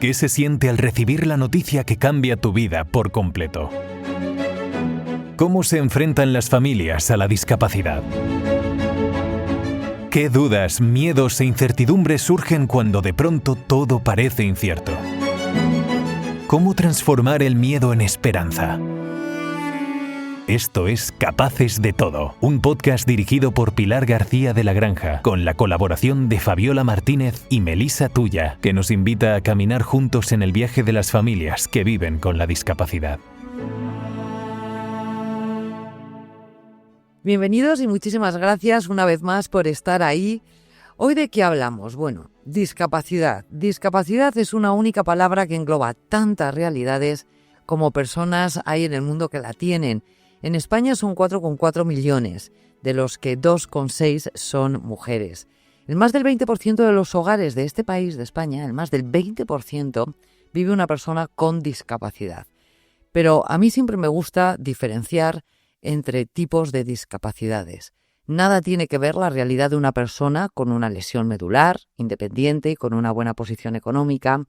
¿Qué se siente al recibir la noticia que cambia tu vida por completo? ¿Cómo se enfrentan las familias a la discapacidad? ¿Qué dudas, miedos e incertidumbres surgen cuando de pronto todo parece incierto? ¿Cómo transformar el miedo en esperanza? Esto es Capaces de Todo, un podcast dirigido por Pilar García de la Granja, con la colaboración de Fabiola Martínez y Melissa Tuya, que nos invita a caminar juntos en el viaje de las familias que viven con la discapacidad. Bienvenidos y muchísimas gracias una vez más por estar ahí. ¿Hoy de qué hablamos? Bueno, discapacidad. Discapacidad es una única palabra que engloba tantas realidades como personas hay en el mundo que la tienen. En España son 4,4 millones, de los que 2,6 son mujeres. El más del 20% de los hogares de este país, de España, el más del 20%, vive una persona con discapacidad. Pero a mí siempre me gusta diferenciar entre tipos de discapacidades. Nada tiene que ver la realidad de una persona con una lesión medular, independiente, con una buena posición económica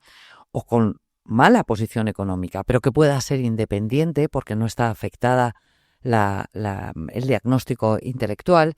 o con mala posición económica, pero que pueda ser independiente porque no está afectada el diagnóstico intelectual,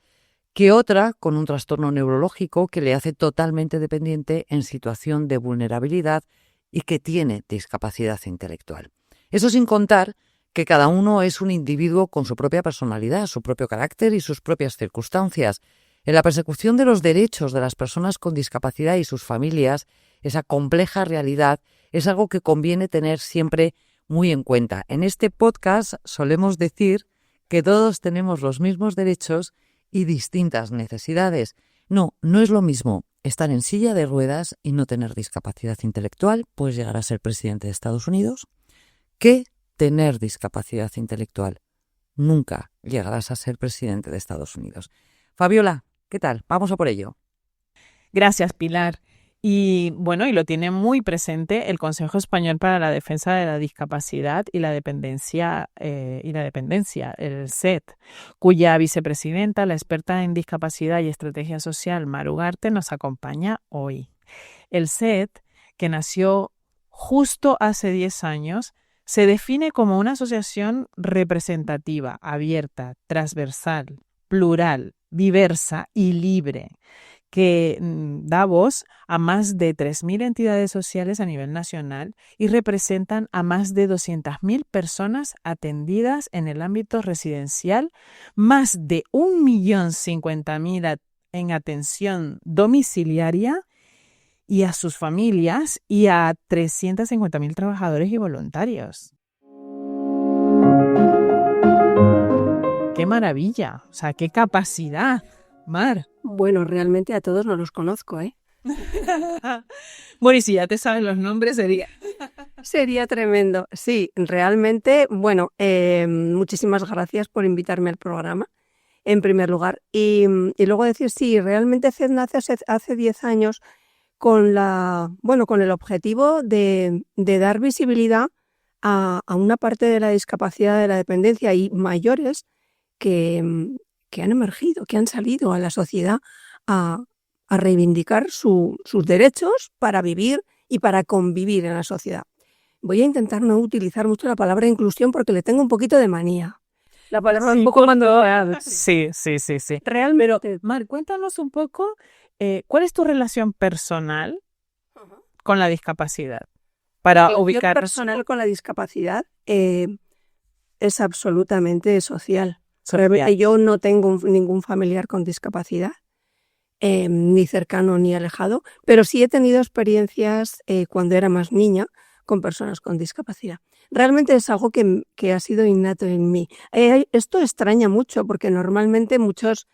que otra con un trastorno neurológico que le hace totalmente dependiente en situación de vulnerabilidad y que tiene discapacidad intelectual. Eso sin contar que cada uno es un individuo con su propia personalidad, su propio carácter y sus propias circunstancias. En la persecución de los derechos de las personas con discapacidad y sus familias, esa compleja realidad es algo que conviene tener siempre muy en cuenta. En este podcast solemos decir que todos tenemos los mismos derechos y distintas necesidades. No es lo mismo estar en silla de ruedas y no tener discapacidad intelectual, pues llegar a ser presidente de Estados Unidos, que tener discapacidad intelectual. Nunca llegarás a ser presidente de Estados Unidos. Fabiola, ¿qué tal? Vamos a por ello. Gracias, Pilar. Y bueno, y lo tiene muy presente el Consejo Español para la Defensa de la Discapacidad y la Dependencia, el SED, cuya vicepresidenta, la experta en discapacidad y estrategia social, Mar Ugarte, nos acompaña hoy. El SED, que nació justo hace 10 años, se define como una asociación representativa, abierta, transversal, plural, diversa y libre, que da voz a más de 3.000 entidades sociales a nivel nacional y representan a más de 200.000 personas atendidas en el ámbito residencial, más de 1.050.000 en atención domiciliaria y a sus familias y a 350.000 trabajadores y voluntarios. ¡Qué maravilla! O sea, qué capacidad, Mar. Bueno, realmente a todos no los conozco, ¿eh? Bueno, y si ya te sabes los nombres, Sería tremendo. Sí, realmente, bueno, muchísimas gracias por invitarme al programa, en primer lugar. Y luego decir, sí, realmente CED nace hace 10 años con el objetivo de dar visibilidad a una parte de la discapacidad, de la dependencia y mayores que han emergido, que han salido a la sociedad a reivindicar sus derechos para vivir y para convivir en la sociedad. Voy a intentar no utilizar mucho la palabra inclusión porque le tengo un poquito de manía. La palabra sí, un poco cuando... Sí. Realmente. Pero, Mar, cuéntanos un poco, ¿cuál es tu relación personal con la discapacidad? Para ubicar personal con la discapacidad es absolutamente social. Yo no tengo ningún familiar con discapacidad, ni cercano ni alejado, pero sí he tenido experiencias cuando era más niña con personas con discapacidad. Realmente es algo que ha sido innato en mí. Esto extraña mucho porque normalmente muchos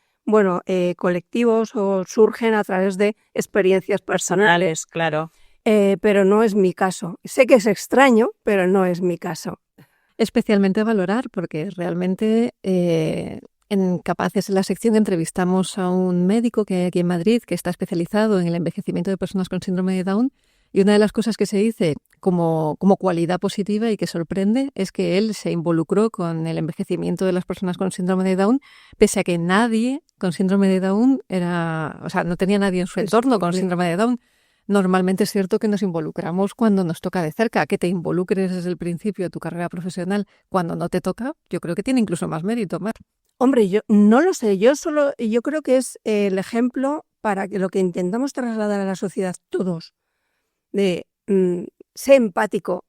colectivos surgen a través de experiencias personales. Claro. Pero no es mi caso. Sé que es extraño, pero no es mi caso. Especialmente valorar, porque realmente en Capaces, en la sección, entrevistamos a un médico que hay aquí en Madrid que está especializado en el envejecimiento de personas con síndrome de Down, y una de las cosas que se dice como cualidad positiva y que sorprende es que él se involucró con el envejecimiento de las personas con síndrome de Down, pese a que nadie con síndrome de Down no tenía nadie en su entorno con síndrome de Down. Normalmente es cierto que nos involucramos cuando nos toca de cerca. Que te involucres desde el principio de tu carrera profesional cuando no te toca, yo creo que tiene incluso más mérito, Mar. Hombre, yo no lo sé, yo creo que es el ejemplo para que lo que intentamos trasladar a la sociedad todos, de ser empático,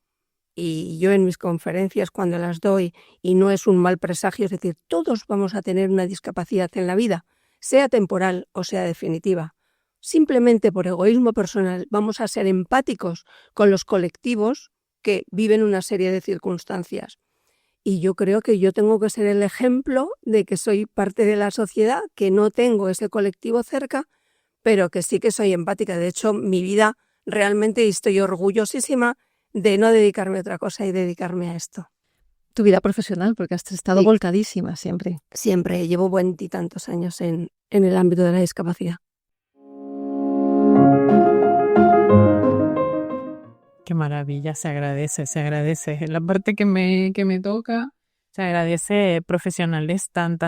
y yo en mis conferencias cuando las doy, y no es un mal presagio, es decir, todos vamos a tener una discapacidad en la vida, sea temporal o sea definitiva. Simplemente por egoísmo personal vamos a ser empáticos con los colectivos que viven una serie de circunstancias. Y yo creo que yo tengo que ser el ejemplo de que soy parte de la sociedad, que no tengo ese colectivo cerca, pero que sí que soy empática. De hecho, mi vida realmente estoy orgullosísima de no dedicarme a otra cosa y dedicarme a esto. Tu vida profesional, porque has estado volcadísima siempre. Siempre, llevo 20 y tantos años en el ámbito de la discapacidad. Qué maravilla, se agradece. En la parte que me toca, se agradece profesionales tan,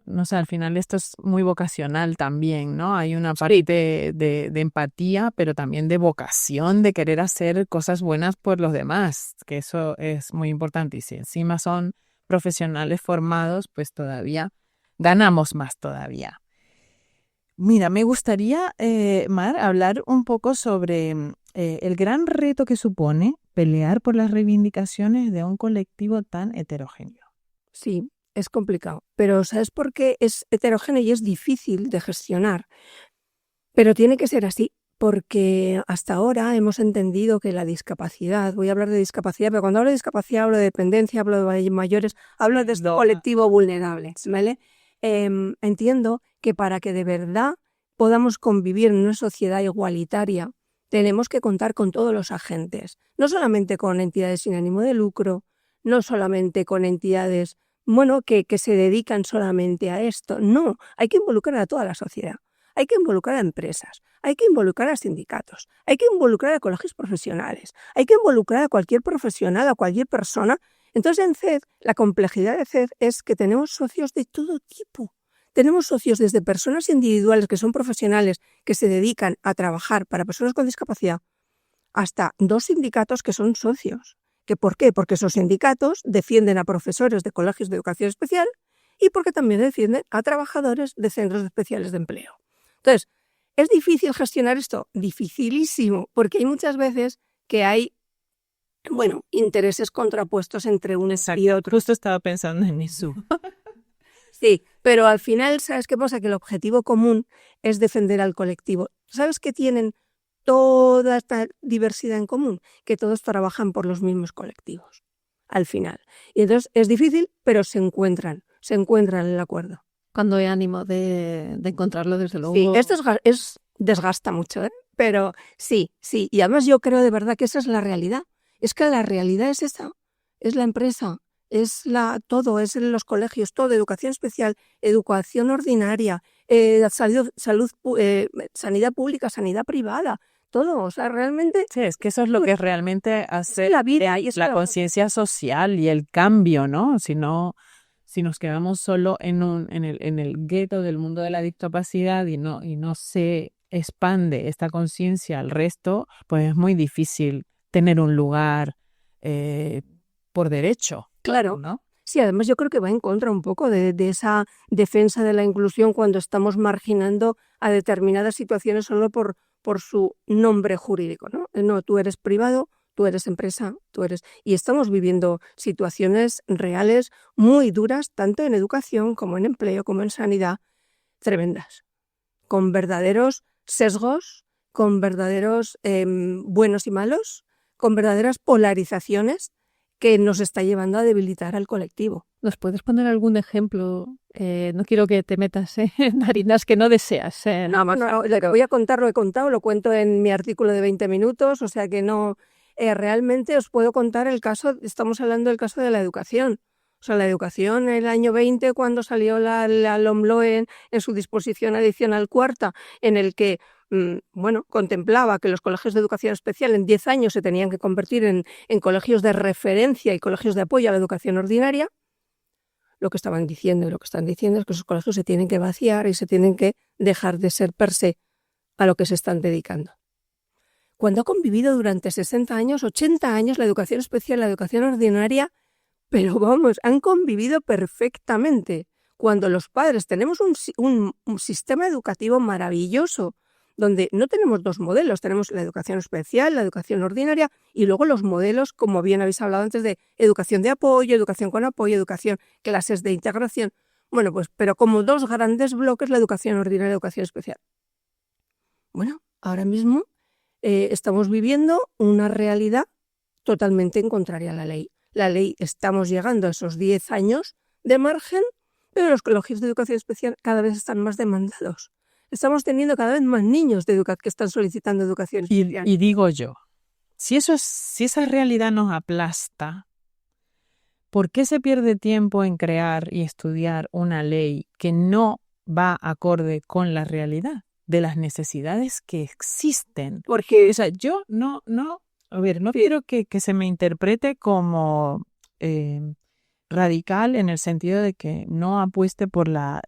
no sé, al final esto es muy vocacional también, ¿no? Hay una parte de empatía, pero también de vocación, de querer hacer cosas buenas por los demás, que eso es muy importante. Y si encima son profesionales formados, pues todavía ganamos más todavía. Mira, me gustaría, Mar, hablar un poco sobre el gran reto que supone pelear por las reivindicaciones de un colectivo tan heterogéneo. Sí, es complicado, pero ¿sabes por qué es heterogéneo y es difícil de gestionar? Pero tiene que ser así, porque hasta ahora hemos entendido que la discapacidad, voy a hablar de discapacidad, pero cuando hablo de discapacidad hablo de dependencia, hablo de mayores, hablo de este colectivo vulnerable, ¿vale? Entiendo que para que de verdad podamos convivir en una sociedad igualitaria, tenemos que contar con todos los agentes, no solamente con entidades sin ánimo de lucro, no solamente con entidades que se dedican solamente a esto. No, hay que involucrar a toda la sociedad. Hay que involucrar a empresas, hay que involucrar a sindicatos, hay que involucrar a colegios profesionales, hay que involucrar a cualquier profesional, a cualquier persona. Entonces en CED, la complejidad de CED es que tenemos socios de todo tipo. Tenemos socios desde personas individuales que son profesionales que se dedican a trabajar para personas con discapacidad hasta 2 sindicatos que son socios. ¿Por qué? Porque esos sindicatos defienden a profesores de colegios de educación especial y porque también defienden a trabajadores de centros especiales de empleo. Entonces, ¿es difícil gestionar esto? Dificilísimo, porque hay muchas veces que hay intereses contrapuestos entre unos y otros. Justo estaba pensando en eso. Sí, pero al final, ¿sabes qué pasa? Que el objetivo común es defender al colectivo. ¿Sabes qué tienen toda esta diversidad en común? Que todos trabajan por los mismos colectivos, al final. Y entonces es difícil, pero se encuentran en el acuerdo. Cuando hay ánimo de encontrarlo, desde luego. Sí, esto desgasta mucho, ¿eh? Pero sí. Y además yo creo de verdad que esa es la realidad. Es que la realidad es esa. Es la empresa, es todo, es en los colegios, todo, educación especial, educación ordinaria, sanidad pública, sanidad privada, todo. O sea, realmente... Sí, es que eso es lo que realmente hace la vida, la conciencia social y el cambio, ¿no? Si nos quedamos solo en el gueto del mundo de la discapacidad y no se expande esta conciencia al resto, pues es muy difícil tener un lugar por derecho. Claro, ¿no? Sí, además yo creo que va en contra un poco de esa defensa de la inclusión cuando estamos marginando a determinadas situaciones solo por su nombre jurídico, ¿no? No, tú eres privado, tú eres empresa, tú eres... Y estamos viviendo situaciones reales muy duras, tanto en educación como en empleo, como en sanidad, tremendas, con verdaderos sesgos, con verdaderos buenos y malos, con verdaderas polarizaciones que nos está llevando a debilitar al colectivo. ¿Nos puedes poner algún ejemplo? No quiero que te metas en harinas que no deseas. No, voy a contar, lo he contado, lo cuento en mi artículo de 20 minutos, o sea que no... realmente os puedo contar el caso, estamos hablando del caso de la educación. O sea, la educación en el año 20, cuando salió la LOMLOE en su disposición adicional cuarta, en el que contemplaba que los colegios de educación especial en 10 años se tenían que convertir en colegios de referencia y colegios de apoyo a la educación ordinaria, lo que estaban diciendo y lo que están diciendo es que esos colegios se tienen que vaciar y se tienen que dejar de ser per se a lo que se están dedicando. Cuando ha convivido durante 60 años, 80 años la educación especial, la educación ordinaria, pero vamos, han convivido perfectamente. Cuando los padres tenemos un sistema educativo maravilloso, donde no tenemos dos modelos, tenemos la educación especial, la educación ordinaria y luego los modelos, como bien habéis hablado antes, de educación de apoyo, educación con apoyo, educación, clases de integración. Bueno, pues, pero como dos grandes bloques, la educación ordinaria y la educación especial. Bueno, ahora mismo estamos viviendo una realidad totalmente en contraria a la ley. La ley, estamos llegando a esos 10 años de margen, pero los colegios de educación especial cada vez están más demandados. Estamos teniendo cada vez más niños que están solicitando educación especial. Y digo yo, si esa realidad nos aplasta, ¿por qué se pierde tiempo en crear y estudiar una ley que no va acorde con la realidad de las necesidades que existen? Porque, o sea, yo no quiero que se me interprete como radical en el sentido de que no apueste por la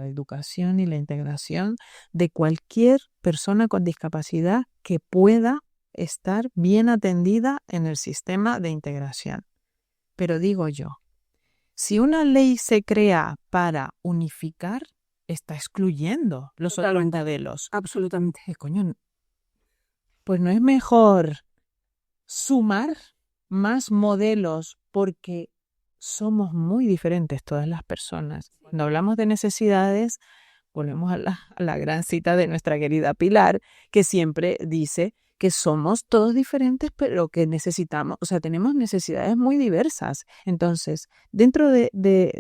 educación y la integración de cualquier persona con discapacidad que pueda estar bien atendida en el sistema de integración. Pero digo yo, si una ley se crea para unificar, está excluyendo los otros modelos. Absolutamente. Coño, pues no es mejor sumar más modelos porque somos muy diferentes todas las personas. Cuando hablamos de necesidades, volvemos a la gran cita de nuestra querida Pilar, que siempre dice que somos todos diferentes, pero que necesitamos, o sea, tenemos necesidades muy diversas. Entonces, dentro de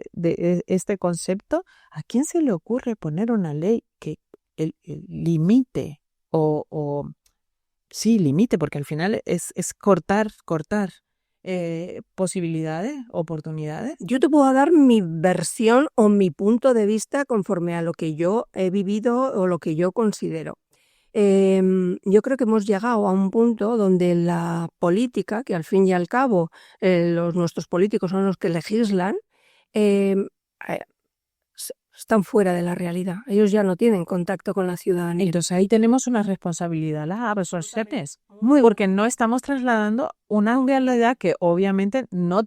este concepto, ¿a quién se le ocurre poner una ley que limite sí, limite, porque al final es cortar posibilidades, oportunidades? Yo te puedo dar mi versión o mi punto de vista conforme a lo que yo he vivido o lo que yo considero. Yo creo que hemos llegado a un punto donde la política, que al fin y al cabo nuestros políticos son los que legislan, están fuera de la realidad. Ellos ya no tienen contacto con la ciudadanía. Entonces ahí tenemos una responsabilidad las personas, porque no estamos trasladando una realidad que obviamente no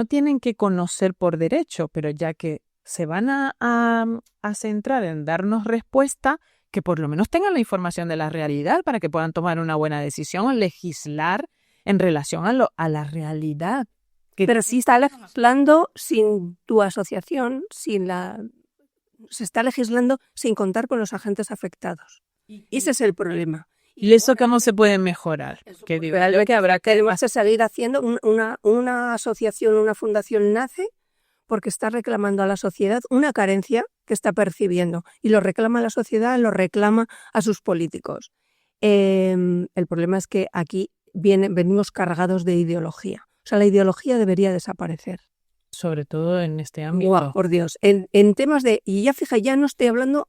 tienen que conocer por derecho, pero ya que se van a centrar en darnos respuesta, que por lo menos tengan la información de la realidad para que puedan tomar una buena decisión o legislar en relación a la realidad. Pero si está legislando sin tu asociación, se está legislando sin contar con los agentes afectados. Y ese es el problema. ¿Y eso cómo se puede mejorar? Que habrá que además de seguir haciendo una asociación, una fundación nace porque está reclamando a la sociedad una carencia que está percibiendo. Y lo reclama la sociedad, lo reclama a sus políticos. El problema es que aquí venimos cargados de ideología. O sea, la ideología debería desaparecer. Sobre todo en este ámbito. Wow, por Dios. En temas y ya fija, ya no estoy hablando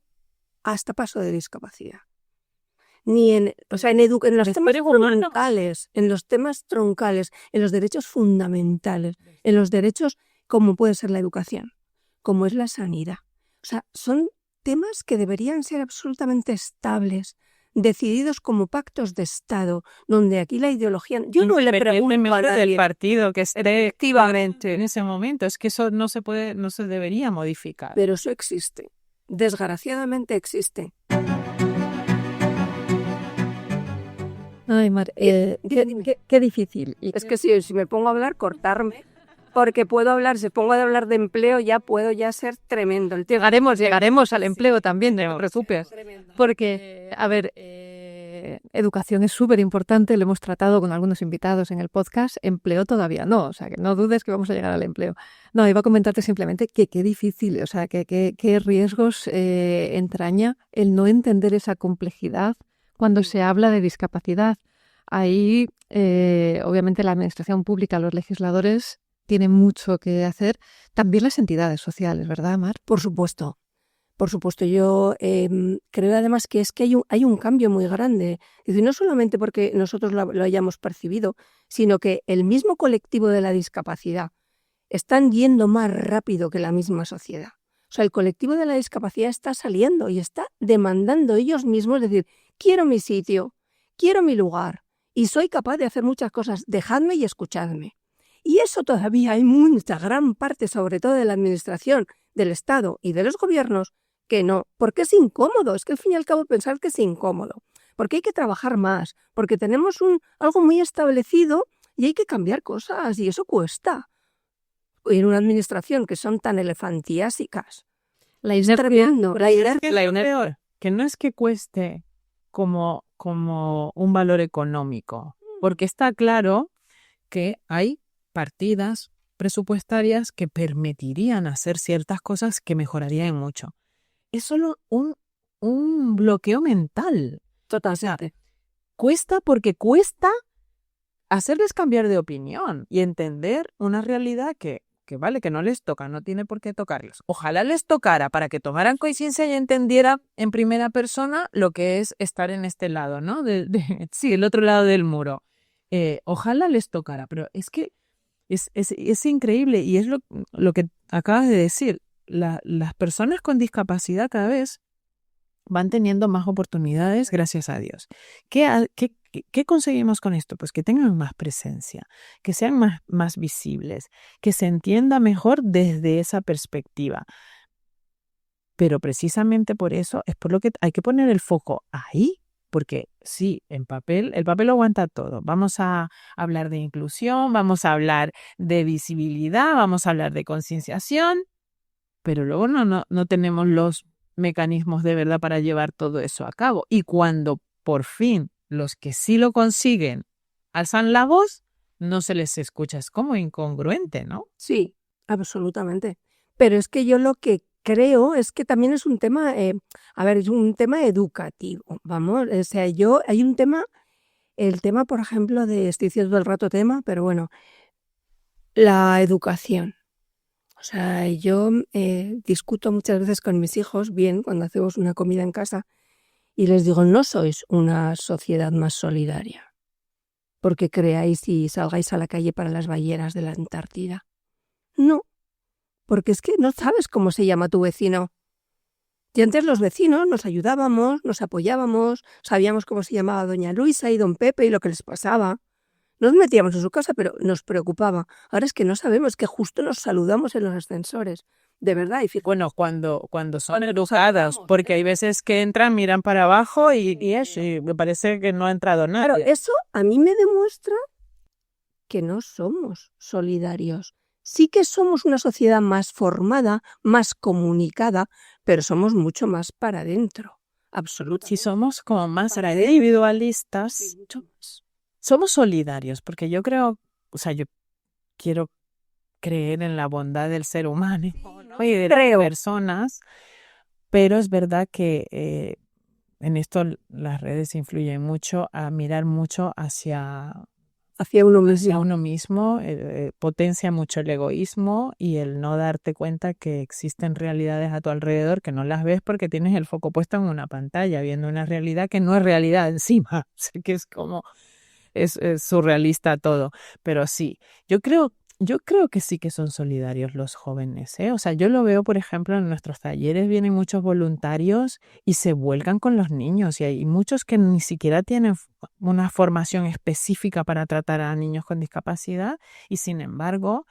hasta paso de discapacidad. Ni en los temas troncales, en los derechos fundamentales, en los derechos como puede ser la educación, como es la sanidad. O sea, son temas que deberían ser absolutamente estables, decididos como pactos de Estado, donde aquí la ideología... Yo no le pregunto a nadie del partido que esté efectivamente en ese momento. Es que eso no se debería modificar. Pero eso existe. Desgraciadamente existe. Ay, Mar, qué difícil. Es que si me pongo a hablar, cortarme, porque puedo hablar, si pongo a hablar de empleo, puedo ser tremendo. Llegaremos al empleo también, no te preocupes. Porque, a ver, educación es súper importante, lo hemos tratado con algunos invitados en el podcast, empleo todavía no, o sea, que no dudes que vamos a llegar al empleo. No, iba a comentarte simplemente que qué difícil, o sea, qué riesgos entraña el no entender esa complejidad cuando se habla de discapacidad. Ahí, obviamente, la administración pública, los legisladores tienen mucho que hacer. También las entidades sociales, ¿verdad, Mar? Por supuesto. Yo creo además que es que hay un cambio muy grande. Es decir, no solamente porque nosotros lo hayamos percibido, sino que el mismo colectivo de la discapacidad están yendo más rápido que la misma sociedad. O sea, el colectivo de la discapacidad está saliendo y está demandando ellos mismos, decir, quiero mi sitio, quiero mi lugar y soy capaz de hacer muchas cosas, dejadme y escuchadme. Y eso todavía hay mucha, gran parte, sobre todo de la administración, del Estado y de los gobiernos, que no, porque es incómodo, es que al fin y al cabo pensar que es incómodo, porque hay que trabajar más, porque tenemos algo muy establecido y hay que cambiar cosas y eso cuesta. En una administración que son tan elefantiásicas. La Es inercia, tremendo. La inercia. Es peor, que no es que cueste como un valor económico, porque está claro que hay partidas presupuestarias que permitirían hacer ciertas cosas que mejorarían mucho. Es solo un bloqueo mental. Totalmente. Cuesta porque cuesta hacerles cambiar de opinión y entender una realidad que vale, que no les toca, no tiene por qué tocarles. Ojalá les tocara para que tomaran conciencia y entendieran en primera persona lo que es estar en este lado, ¿no? Sí, el otro lado del muro. Ojalá les tocara, pero es que es increíble y es lo que acabas de decir. Las personas con discapacidad cada vez van teniendo más oportunidades, gracias a Dios. ¿Qué conseguimos con esto? Pues que tengan más presencia, que sean más visibles, que se entienda mejor desde esa perspectiva. Pero precisamente por eso es por lo que hay que poner el foco ahí, porque sí, el papel lo aguanta todo. Vamos a hablar de inclusión, vamos a hablar de visibilidad, vamos a hablar de concienciación, pero luego no tenemos los mecanismos de verdad para llevar todo eso a cabo. Y cuando por fin los que sí lo consiguen alzan la voz, no se les escucha. Es como incongruente, ¿no? Sí, absolutamente. Pero es que yo lo que creo es que también es un tema, es un tema educativo, vamos, o sea, hay un tema, el tema, por ejemplo, estoy diciendo todo el rato tema, pero bueno, la educación. O sea, yo discuto muchas veces con mis hijos, bien, cuando hacemos una comida en casa, y les digo, no sois una sociedad más solidaria, porque creáis y salgáis a la calle para las ballenas de la Antártida. No, porque es que no sabes cómo se llama tu vecino. Y antes los vecinos nos ayudábamos, nos apoyábamos, sabíamos cómo se llamaba doña Luisa y don Pepe y lo que les pasaba. Nos metíamos en su casa, pero nos preocupaba. Ahora es que no sabemos, que justo nos saludamos en los ascensores. De verdad. Bueno, cuando son educadas, porque hay veces que entran, miran para abajo y me parece que no ha entrado nada. Claro, eso a mí me demuestra que no somos solidarios. Sí que somos una sociedad más formada, más comunicada, pero somos mucho más para adentro. Absolutamente. Si somos como más individualistas, Sí, mucho más. somos solidarios, porque yo creo, o sea, yo quiero creer en la bondad del ser humano y de las personas, pero es verdad que en esto las redes influyen mucho a mirar mucho hacia uno mismo, potencia mucho el egoísmo y el no darte cuenta que existen realidades a tu alrededor que no las ves porque tienes el foco puesto en una pantalla, viendo una realidad que no es realidad encima, que es como, es surrealista todo, pero sí, yo creo que sí que son solidarios los jóvenes, ¿eh? O sea, yo lo veo, por ejemplo, en nuestros talleres vienen muchos voluntarios y se vuelcan con los niños y hay muchos que ni siquiera tienen una formación específica para tratar a niños con discapacidad y sin embargo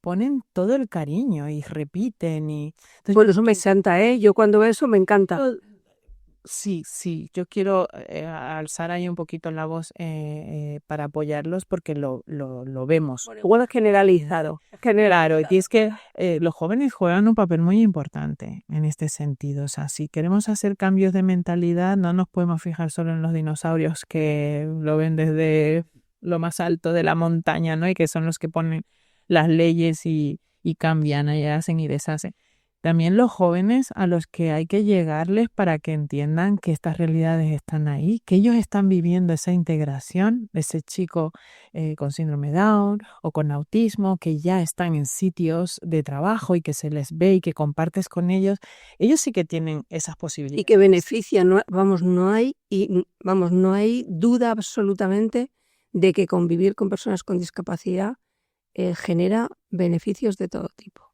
ponen todo el cariño y repiten y... Entonces, Bueno, eso me encanta, ¿eh? Yo cuando veo eso me encanta. Sí, yo quiero alzar ahí un poquito la voz para apoyarlos porque lo vemos. Bueno, generalizado. Claro, y es que los jóvenes juegan un papel muy importante en este sentido. O sea, si queremos hacer cambios de mentalidad, no nos podemos fijar solo en los dinosaurios que lo ven desde lo más alto de la montaña, ¿no? Y que son los que ponen las leyes y cambian y hacen y deshacen. También los jóvenes a los que hay que llegarles para que entiendan que estas realidades están ahí, que ellos están viviendo esa integración de ese chico con síndrome Down o con autismo, que ya están en sitios de trabajo y que se les ve y que compartes con ellos. Ellos sí que tienen esas posibilidades. Y que beneficia, no hay duda absolutamente de que convivir con personas con discapacidad genera beneficios de todo tipo.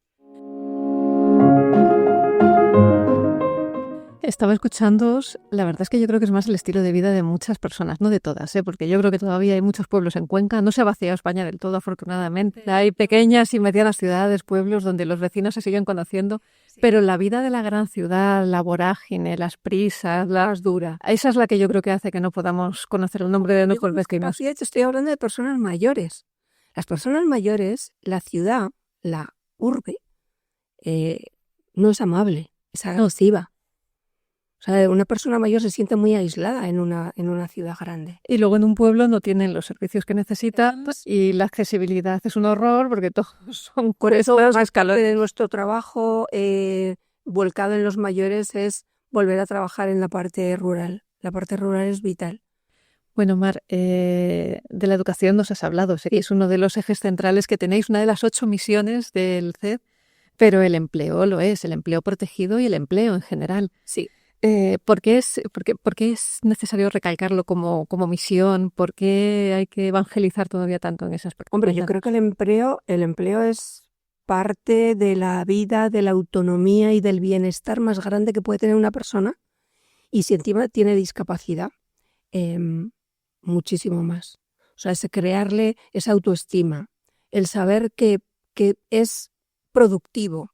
Estaba escuchándoos, la verdad es que yo creo que es más el estilo de vida de muchas personas, no de todas, porque yo creo que todavía hay muchos pueblos en Cuenca, no se ha vaciado España del todo, afortunadamente. Hay pequeñas y medianas ciudades, pueblos donde los vecinos se siguen conociendo, pero la vida de la gran ciudad, la vorágine, las prisas, las duras, esa es la que yo creo que hace que no podamos conocer el nombre de nuestros vecinos. Te estoy hablando de personas mayores. Las personas mayores, la ciudad, la urbe, no es amable, es agresiva. O sea, una persona mayor se siente muy aislada en una ciudad grande. Y luego en un pueblo no tienen los servicios que necesitan y la accesibilidad es un horror porque todos son por eso más calor de nuestro trabajo volcado en los mayores es volver a trabajar en la parte rural. La parte rural es vital. Bueno, Mar, de la educación nos has hablado, sé que es uno de los ejes centrales que tenéis, una de las 8 misiones del CED, pero el empleo lo es, el empleo protegido y el empleo en general. Sí. ¿Por qué es necesario recalcarlo como misión? ¿Por qué hay que evangelizar todavía tanto en ese aspecto? Hombre, yo creo que el empleo es parte de la vida, de la autonomía y del bienestar más grande que puede tener una persona. Y si encima tiene discapacidad, muchísimo más. O sea, es crearle esa autoestima, el saber que es productivo.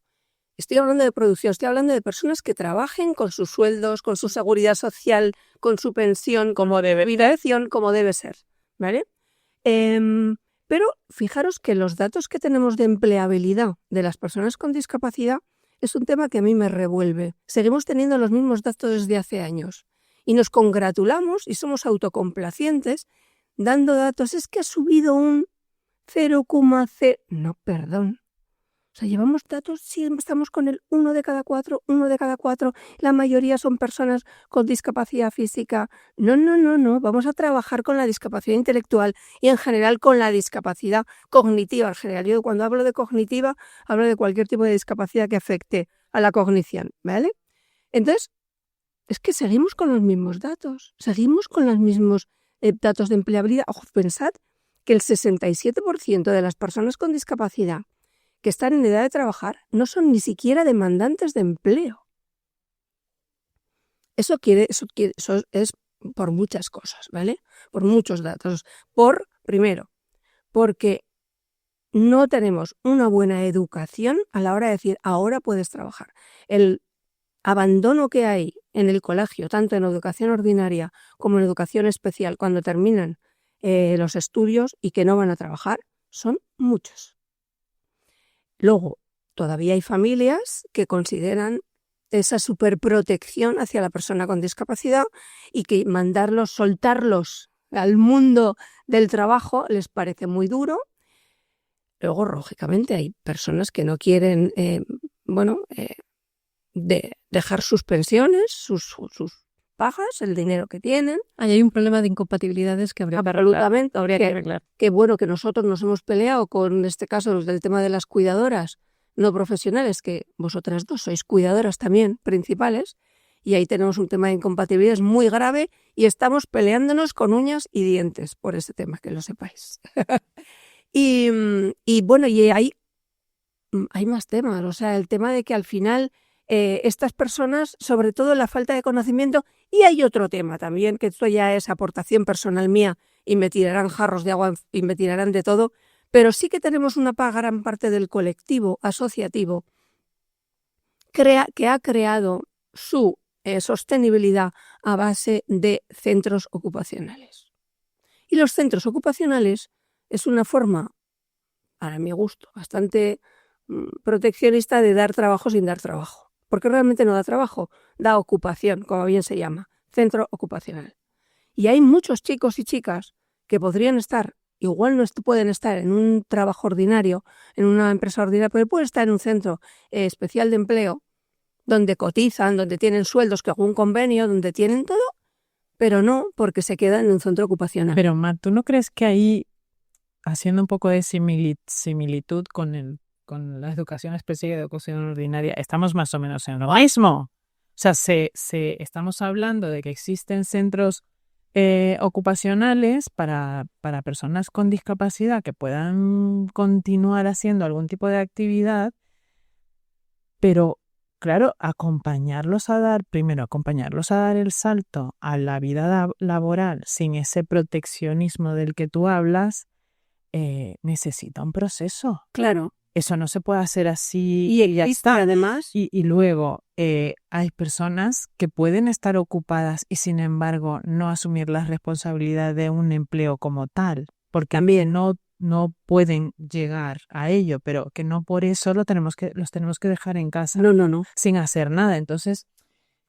Estoy hablando de producción, estoy hablando de personas que trabajen con sus sueldos, con su seguridad social, con su pensión, como debe ser, ¿vale? Pero fijaros que los datos que tenemos de empleabilidad de las personas con discapacidad es un tema que a mí me revuelve. Seguimos teniendo los mismos datos desde hace años y nos congratulamos y somos autocomplacientes dando datos. Es que ha subido un 0,0... No, perdón. O sea, llevamos datos, sí, estamos con el 1 de cada 4, la mayoría son personas con discapacidad física. No, vamos a trabajar con la discapacidad intelectual y en general con la discapacidad cognitiva en general. Yo cuando hablo de cognitiva, hablo de cualquier tipo de discapacidad que afecte a la cognición, ¿vale? Entonces, es que seguimos con los mismos datos, seguimos con los mismos datos de empleabilidad. Ojo, pensad que el 67% de las personas con discapacidad que están en edad de trabajar no son ni siquiera demandantes de empleo. Eso es por muchas cosas, ¿vale? Por muchos datos. Primero, porque no tenemos una buena educación a la hora de decir, ahora puedes trabajar. El abandono que hay en el colegio, tanto en educación ordinaria como en educación especial, cuando terminan los estudios y que no van a trabajar, son muchos. Luego, todavía hay familias que consideran esa superprotección hacia la persona con discapacidad y que soltarlos al mundo del trabajo les parece muy duro. Luego, lógicamente, hay personas que no quieren dejar sus pensiones, sus pagas, el dinero que tienen. Ahí hay un problema de incompatibilidades que habría que arreglar. Que bueno, que nosotros nos hemos peleado con este caso del tema de las cuidadoras no profesionales, que vosotras dos sois cuidadoras también principales, y ahí tenemos un tema de incompatibilidades muy grave y estamos peleándonos con uñas y dientes por ese tema, que lo sepáis. y hay más temas, o sea, el tema de que al final estas personas, sobre todo la falta de conocimiento, y hay otro tema también, que esto ya es aportación personal mía y me tirarán jarros de agua y me tirarán de todo, pero sí que tenemos una gran parte del colectivo asociativo que ha creado su sostenibilidad a base de centros ocupacionales. Y los centros ocupacionales es una forma, para mi gusto, bastante proteccionista de dar trabajo sin dar trabajo. Porque realmente no da trabajo, da ocupación, como bien se llama, centro ocupacional. Y hay muchos chicos y chicas que podrían estar, igual no pueden estar en un trabajo ordinario, en una empresa ordinaria, pero pueden estar en un centro especial de empleo, donde cotizan, donde tienen sueldos que hago un convenio, donde tienen todo, pero no porque se quedan en un centro ocupacional. Pero, Mar, ¿tú no crees que ahí, haciendo un poco de similitud con la educación especial y la educación ordinaria, estamos más o menos en lo mismo? O sea, estamos hablando de que existen centros ocupacionales para personas con discapacidad que puedan continuar haciendo algún tipo de actividad, pero claro, acompañarlos a dar el salto a la vida laboral sin ese proteccionismo del que tú hablas, necesita un proceso. Claro. Eso no se puede hacer así Y ya está. Además, Y luego hay personas que pueden estar ocupadas y sin embargo no asumir la responsabilidad de un empleo como tal, porque también no pueden llegar a ello, pero que no por eso los tenemos que dejar en casa no. sin hacer nada. Entonces,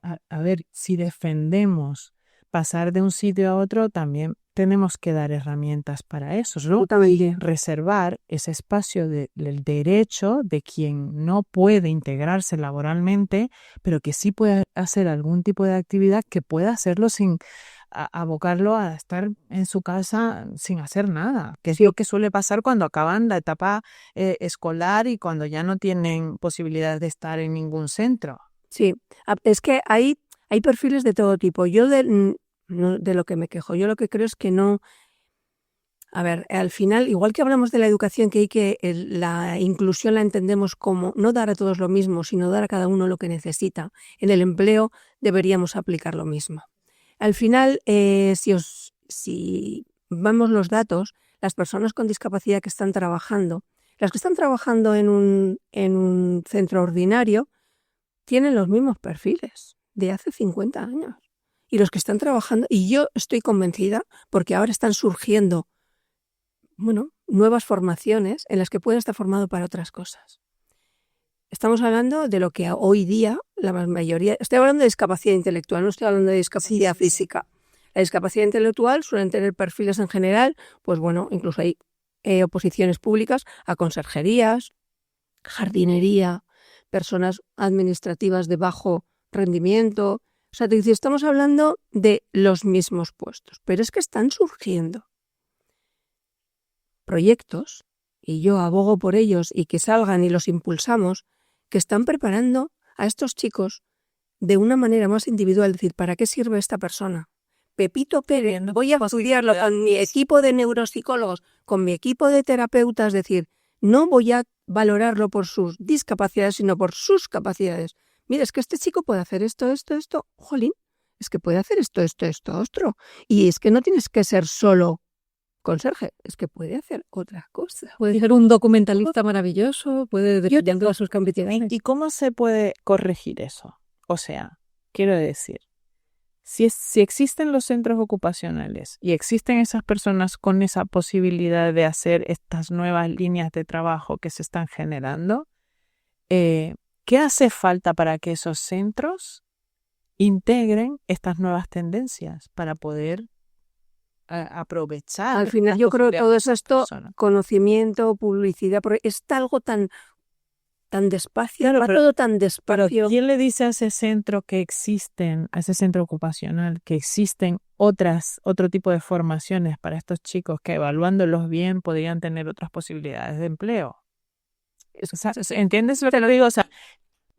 a ver, si defendemos pasar de un sitio a otro, también tenemos que dar herramientas para eso, ¿no? Y reservar ese espacio del derecho de quien no puede integrarse laboralmente, pero que sí puede hacer algún tipo de actividad, que pueda hacerlo sin abocarlo a estar en su casa sin hacer nada, que es lo que suele pasar cuando acaban la etapa escolar y cuando ya no tienen posibilidad de estar en ningún centro. Sí, es que hay perfiles de todo tipo. Yo de lo que me quejo, yo lo que creo es que no. A ver, al final, igual que hablamos de la educación, la inclusión la entendemos como no dar a todos lo mismo, sino dar a cada uno lo que necesita. En el empleo deberíamos aplicar lo mismo. Al final, si vemos los datos, las personas con discapacidad que están trabajando, las que están trabajando en un centro ordinario, tienen los mismos perfiles de hace 50 años. Y los que están trabajando, y yo estoy convencida, porque ahora están surgiendo nuevas formaciones en las que pueden estar formados para otras cosas. Estamos hablando de lo que hoy día la mayoría... Estoy hablando de discapacidad intelectual, no estoy hablando de discapacidad física. La discapacidad intelectual suelen tener perfiles en general, pues bueno, incluso hay oposiciones públicas a conserjerías, jardinería, personas administrativas de bajo rendimiento. O sea, estamos hablando de los mismos puestos, pero es que están surgiendo proyectos, y yo abogo por ellos y que salgan y los impulsamos, que están preparando a estos chicos de una manera más individual, es decir, ¿para qué sirve esta persona? Pepito Pérez, voy a estudiarlo con mi equipo de neuropsicólogos, con mi equipo de terapeutas, es decir, no voy a valorarlo por sus discapacidades, sino por sus capacidades. Mira, es que este chico puede hacer esto, jolín, es que puede hacer esto, otro. Y es que no tienes que ser solo conserje, es que puede hacer otra cosa. Puede ser un documentalista maravilloso, puede desarrollar todas sus capacidades. ¿Y cómo se puede corregir eso? O sea, quiero decir, si existen los centros ocupacionales y existen esas personas con esa posibilidad de hacer estas nuevas líneas de trabajo que se están generando, ¿qué hace falta para que esos centros integren estas nuevas tendencias para poder aprovechar? Al final yo creo que todo esto, conocimiento, publicidad, porque está algo tan despacio, claro, va todo tan despacio. Pero ¿quién le dice a ese centro a ese centro ocupacional, que existen otro tipo de formaciones para estos chicos que evaluándolos bien podrían tener otras posibilidades de empleo? O sea, ¿entiendes lo que te lo digo? O sea,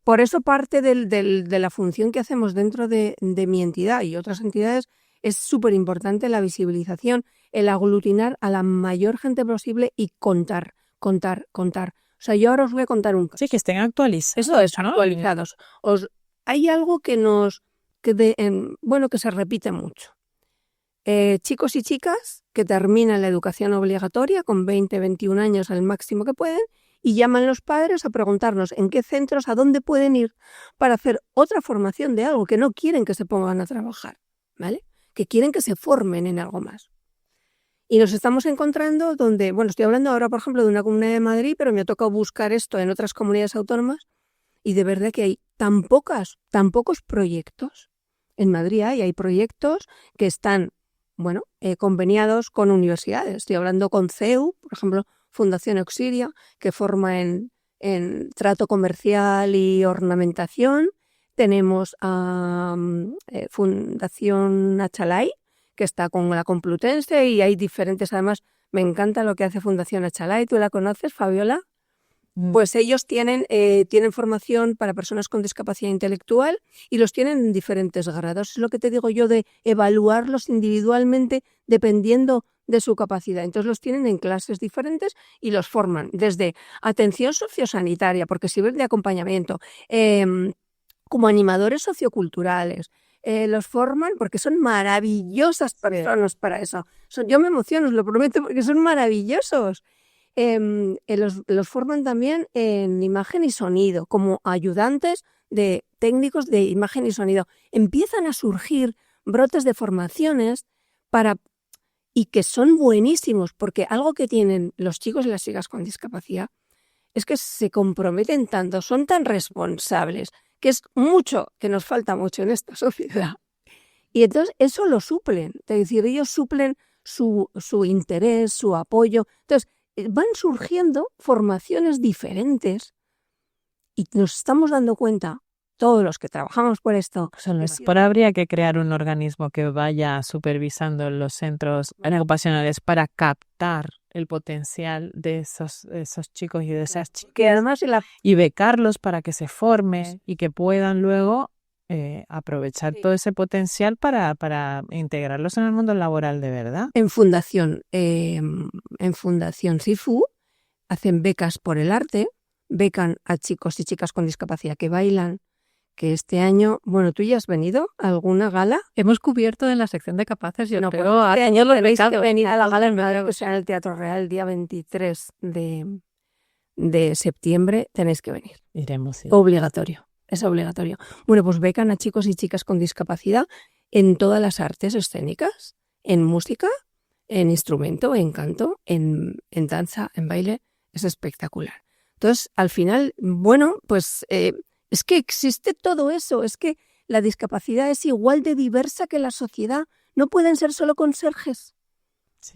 por eso parte de la función que hacemos dentro de mi entidad y otras entidades es súper importante la visibilización, el aglutinar a la mayor gente posible y contar. O sea, yo ahora os voy a contar un caso. Sí, que estén actualizados. Eso es, ¿no? Actualizados. Hay algo que se repite mucho. Chicos y chicas que terminan la educación obligatoria con 20, 21 años al máximo que pueden y llaman a los padres a preguntarnos en qué centros, a dónde pueden ir para hacer otra formación de algo, que no quieren que se pongan a trabajar, ¿vale? Que quieren que se formen en algo más. Y nos estamos encontrando donde, estoy hablando ahora, por ejemplo, de una comunidad de Madrid, pero me ha tocado buscar esto en otras comunidades autónomas y de verdad que hay tan pocos proyectos. En Madrid hay proyectos que están, conveniados con universidades. Estoy hablando con CEU, por ejemplo, Fundación Auxilia, que forma en trato comercial y ornamentación. Tenemos a Fundación Achalay, que está con la Complutense, y hay diferentes, además, me encanta lo que hace Fundación Achalay. ¿Tú la conoces, Fabiola? Pues ellos tienen formación para personas con discapacidad intelectual y los tienen en diferentes grados. Es lo que te digo yo de evaluarlos individualmente dependiendo de su capacidad. Entonces los tienen en clases diferentes y los forman desde atención sociosanitaria, porque sirven de acompañamiento, como animadores socioculturales. Los forman porque son maravillosas personas para eso. Yo me emociono, os lo prometo, porque son maravillosos. Los forman también en imagen y sonido, como ayudantes de técnicos de imagen y sonido. Empiezan a surgir brotes de formaciones y que son buenísimos, porque algo que tienen los chicos y las chicas con discapacidad es que se comprometen tanto, son tan responsables, que es mucho, que nos falta mucho en esta sociedad. Y entonces eso lo suplen, es decir, ellos suplen su interés, su apoyo. Entonces van surgiendo formaciones diferentes y nos estamos dando cuenta, todos los que trabajamos por esto. Por habría que crear un organismo que vaya supervisando los centros ocupacionales para captar el potencial de esos chicos y de esas chicas, Que además y becarlos para que se formen y que puedan luego aprovechar todo ese potencial para integrarlos en el mundo laboral de verdad. En Fundación SIFU hacen becas por el arte, becan a chicos y chicas con discapacidad que bailan, que este año, bueno, ¿tú ya has venido a alguna gala? Hemos cubierto en la sección de capaces, yo No, creo. pues este año lo tenéis que venir venir a la gala en el Teatro Real el día 23 de septiembre, tenéis que venir. Iremos. Sí. Obligatorio, es obligatorio. Bueno, pues becan a chicos y chicas con discapacidad en todas las artes escénicas, en música, en instrumento, en canto, en danza, en baile. Es espectacular. Entonces, al final, bueno, pues es que existe todo eso, es que la discapacidad es igual de diversa que la sociedad. No pueden ser solo conserjes,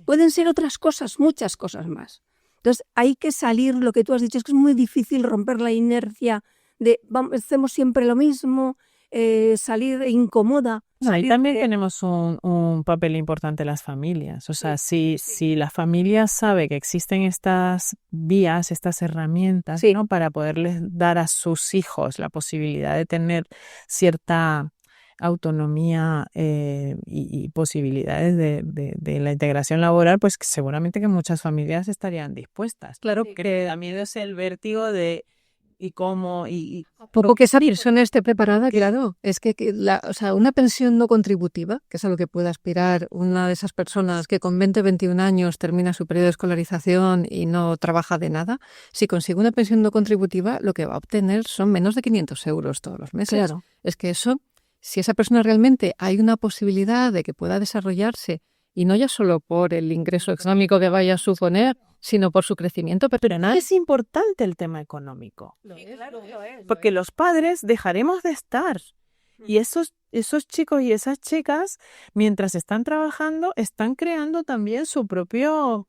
pueden ser otras cosas, muchas cosas más. Entonces hay que salir, lo que tú has dicho, es que es muy difícil romper la inercia de hacemos siempre lo mismo, salir incómoda. Ahí también tenemos un papel importante las familias. O sea, si la familia sabe que existen estas vías, estas herramientas, ¿no? Para poderles dar a sus hijos la posibilidad de tener cierta autonomía y posibilidades de la integración laboral, pues seguramente que muchas familias estarían dispuestas. Claro que también es el vértigo de y cómo y poco que esa persona esté preparada, claro. Es que una pensión no contributiva, que es a lo que puede aspirar una de esas personas que con 20, 21 años termina su periodo de escolarización y no trabaja de nada, si consigue una pensión no contributiva, lo que va a obtener son menos de 500 euros todos los meses. Claro. Es que eso, si esa persona realmente hay una posibilidad de que pueda desarrollarse, y no ya solo por el ingreso económico que vaya a suponer, sino por su crecimiento personal. Es importante el tema económico. Porque los padres dejaremos de estar. Y esos chicos y esas chicas, mientras están trabajando, están creando también su propio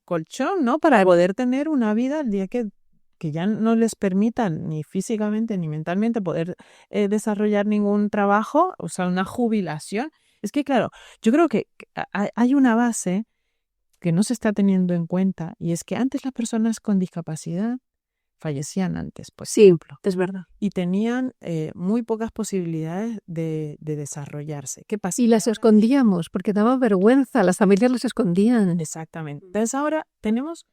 colchón, ¿no? Para poder tener una vida el día que ya no les permitan ni físicamente ni mentalmente poder desarrollar ningún trabajo, o sea, una jubilación. Es que, claro, yo creo que hay una base que no se está teniendo en cuenta, y es que antes las personas con discapacidad fallecían antes, por ejemplo. Es verdad. Y tenían muy pocas posibilidades de desarrollarse. ¿Qué pasa? Y las escondíamos, porque daba vergüenza, las familias las escondían. Exactamente. Entonces ahora tenemos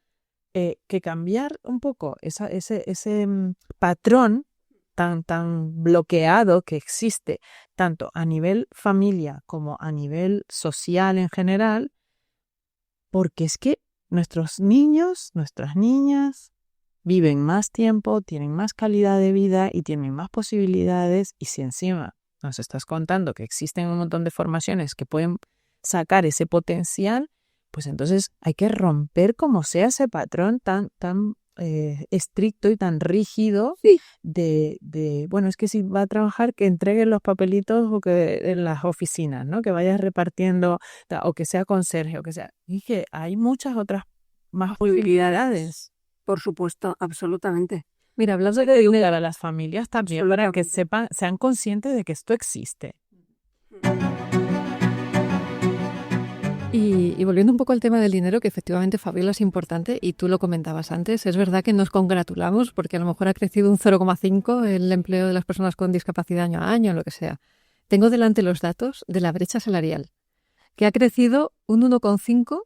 que cambiar un poco ese patrón tan bloqueado que existe, tanto a nivel familia como a nivel social en general, porque es que nuestros niños, nuestras niñas viven más tiempo, tienen más calidad de vida y tienen más posibilidades, y si encima nos estás contando que existen un montón de formaciones que pueden sacar ese potencial, pues entonces hay que romper como sea ese patrón tan estricto y tan rígido de bueno, es que si va a trabajar, que entregue los papelitos o que en las oficinas, ¿no? Que vayas repartiendo, o que sea conserje, o que sea. Y que hay muchas otras más posibilidades. Por supuesto, absolutamente. Mira, hablando de ayudar a las familias también, para que sean conscientes de que esto existe. Y volviendo un poco al tema del dinero, que efectivamente, Fabiola, es importante, y tú lo comentabas antes, es verdad que nos congratulamos porque a lo mejor ha crecido un 0,5 el empleo de las personas con discapacidad año a año, lo que sea. Tengo delante los datos de la brecha salarial, que ha crecido un 1,5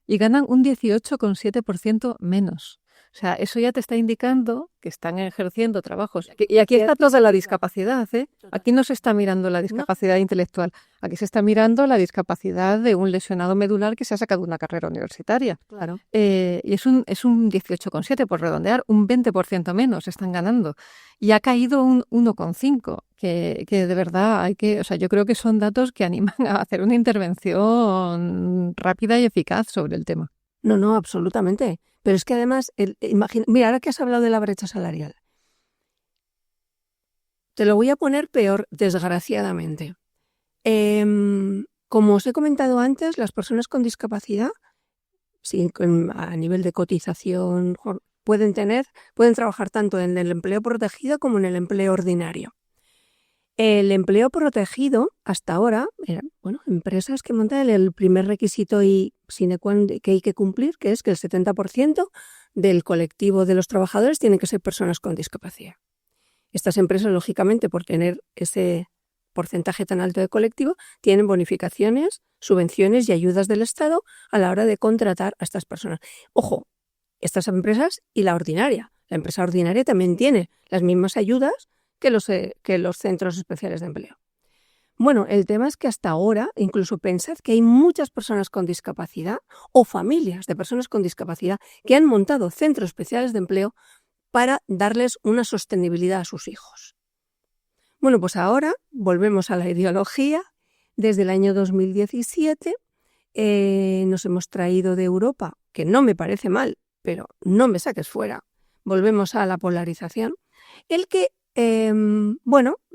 y ganan un 18,7% menos. O sea, eso ya te está indicando que están ejerciendo trabajos. Y aquí está toda la discapacidad, ¿eh? Aquí no se está mirando la discapacidad intelectual, aquí se está mirando la discapacidad de un lesionado medular que se ha sacado una carrera universitaria. Claro. Y es un 18,7 por redondear, un 20% menos están ganando. Y ha caído un 1,5, que de verdad o sea, yo creo que son datos que animan a hacer una intervención rápida y eficaz sobre el tema. No, absolutamente. Pero es que además, mira, ahora que has hablado de la brecha salarial, te lo voy a poner peor, desgraciadamente. Como os he comentado antes, las personas con discapacidad, sí, a nivel de cotización, pueden trabajar tanto en el empleo protegido como en el empleo ordinario. El empleo protegido, hasta ahora, eran empresas que montan el primer requisito y sine qua non que hay que cumplir, que es que el 70% del colectivo de los trabajadores tienen que ser personas con discapacidad. Estas empresas, lógicamente, por tener ese porcentaje tan alto de colectivo, tienen bonificaciones, subvenciones y ayudas del Estado a la hora de contratar a estas personas. Ojo, estas empresas y la ordinaria. La empresa ordinaria también tiene las mismas ayudas que los centros especiales de empleo. Bueno, el tema es que hasta ahora, incluso pensad que hay muchas personas con discapacidad o familias de personas con discapacidad que han montado centros especiales de empleo para darles una sostenibilidad a sus hijos. Bueno, pues ahora volvemos a la ideología. Desde el año 2017 nos hemos traído de Europa, que no me parece mal, pero no me saques fuera, volvemos a la polarización, el que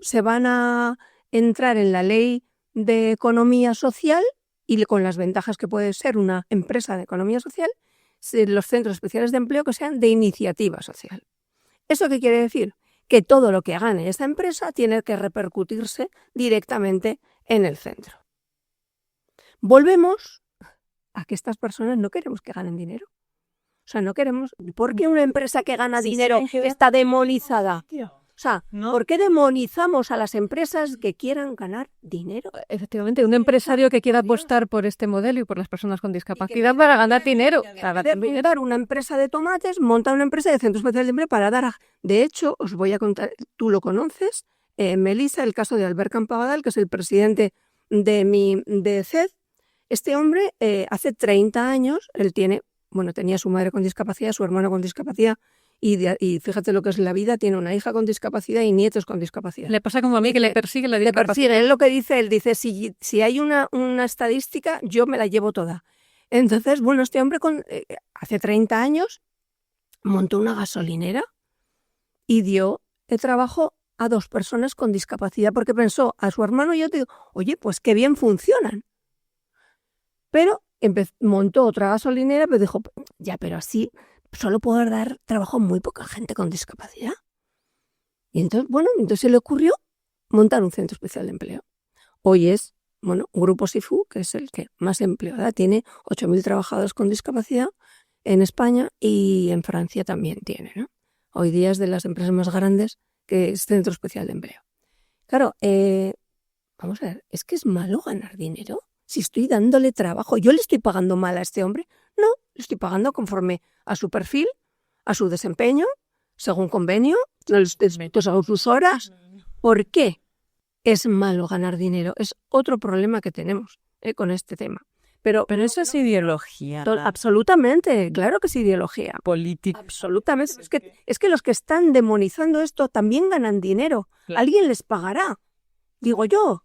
se van a entrar en la ley de economía social y con las ventajas que puede ser una empresa de economía social, los centros especiales de empleo que sean de iniciativa social. ¿Eso qué quiere decir? Que todo lo que gane esta empresa tiene que repercutirse directamente en el centro. Volvemos a que estas personas no queremos que ganen dinero. O sea, no queremos... ¿Por qué una empresa que gana dinero está demonizada? O sea, ¿no? ¿Por qué demonizamos a las empresas que quieran ganar dinero? Efectivamente, un empresario que quiera apostar por este modelo y por las personas con discapacidad para ganar dinero. Dar una empresa de tomates, monta una empresa de centro especial de empleo para dar... De hecho, os voy a contar, tú lo conoces, Melissa, el caso de Albert Campabadal, que es el presidente de CED. Este hombre, hace 30 años, él tenía su madre con discapacidad, su hermano con discapacidad, y fíjate lo que es la vida, tiene una hija con discapacidad y nietos con discapacidad. Le pasa como a mí, que le persigue la discapacidad. Le persigue, es lo que dice él, dice, si hay una estadística, yo me la llevo toda. Entonces, este hombre hace 30 años montó una gasolinera y dio el trabajo a 2 personas con discapacidad, porque pensó a su hermano y yo te digo, oye, pues qué bien funcionan. Pero montó otra gasolinera, pero dijo, ya, pero así... solo puedo dar trabajo a muy poca gente con discapacidad. Y entonces se le ocurrió montar un centro especial de empleo. Hoy es, Grupo SIFU, que es el que más empleo da, tiene 8.000 trabajadores con discapacidad en España y en Francia también tiene, ¿no? Hoy día es de las empresas más grandes que es Centro Especial de Empleo. Claro, vamos a ver, ¿es que es malo ganar dinero? Si estoy dándole trabajo, ¿yo le estoy pagando mal a este hombre? No, le estoy pagando conforme a su perfil, a su desempeño, según convenio, a sus horas. ¿Por qué es malo ganar dinero? Es otro problema que tenemos con este tema. Pero eso es ideología. Absolutamente, claro que es ideología. Política. Absolutamente. Es que los que están demonizando esto también ganan dinero. Claro. Alguien les pagará, digo yo.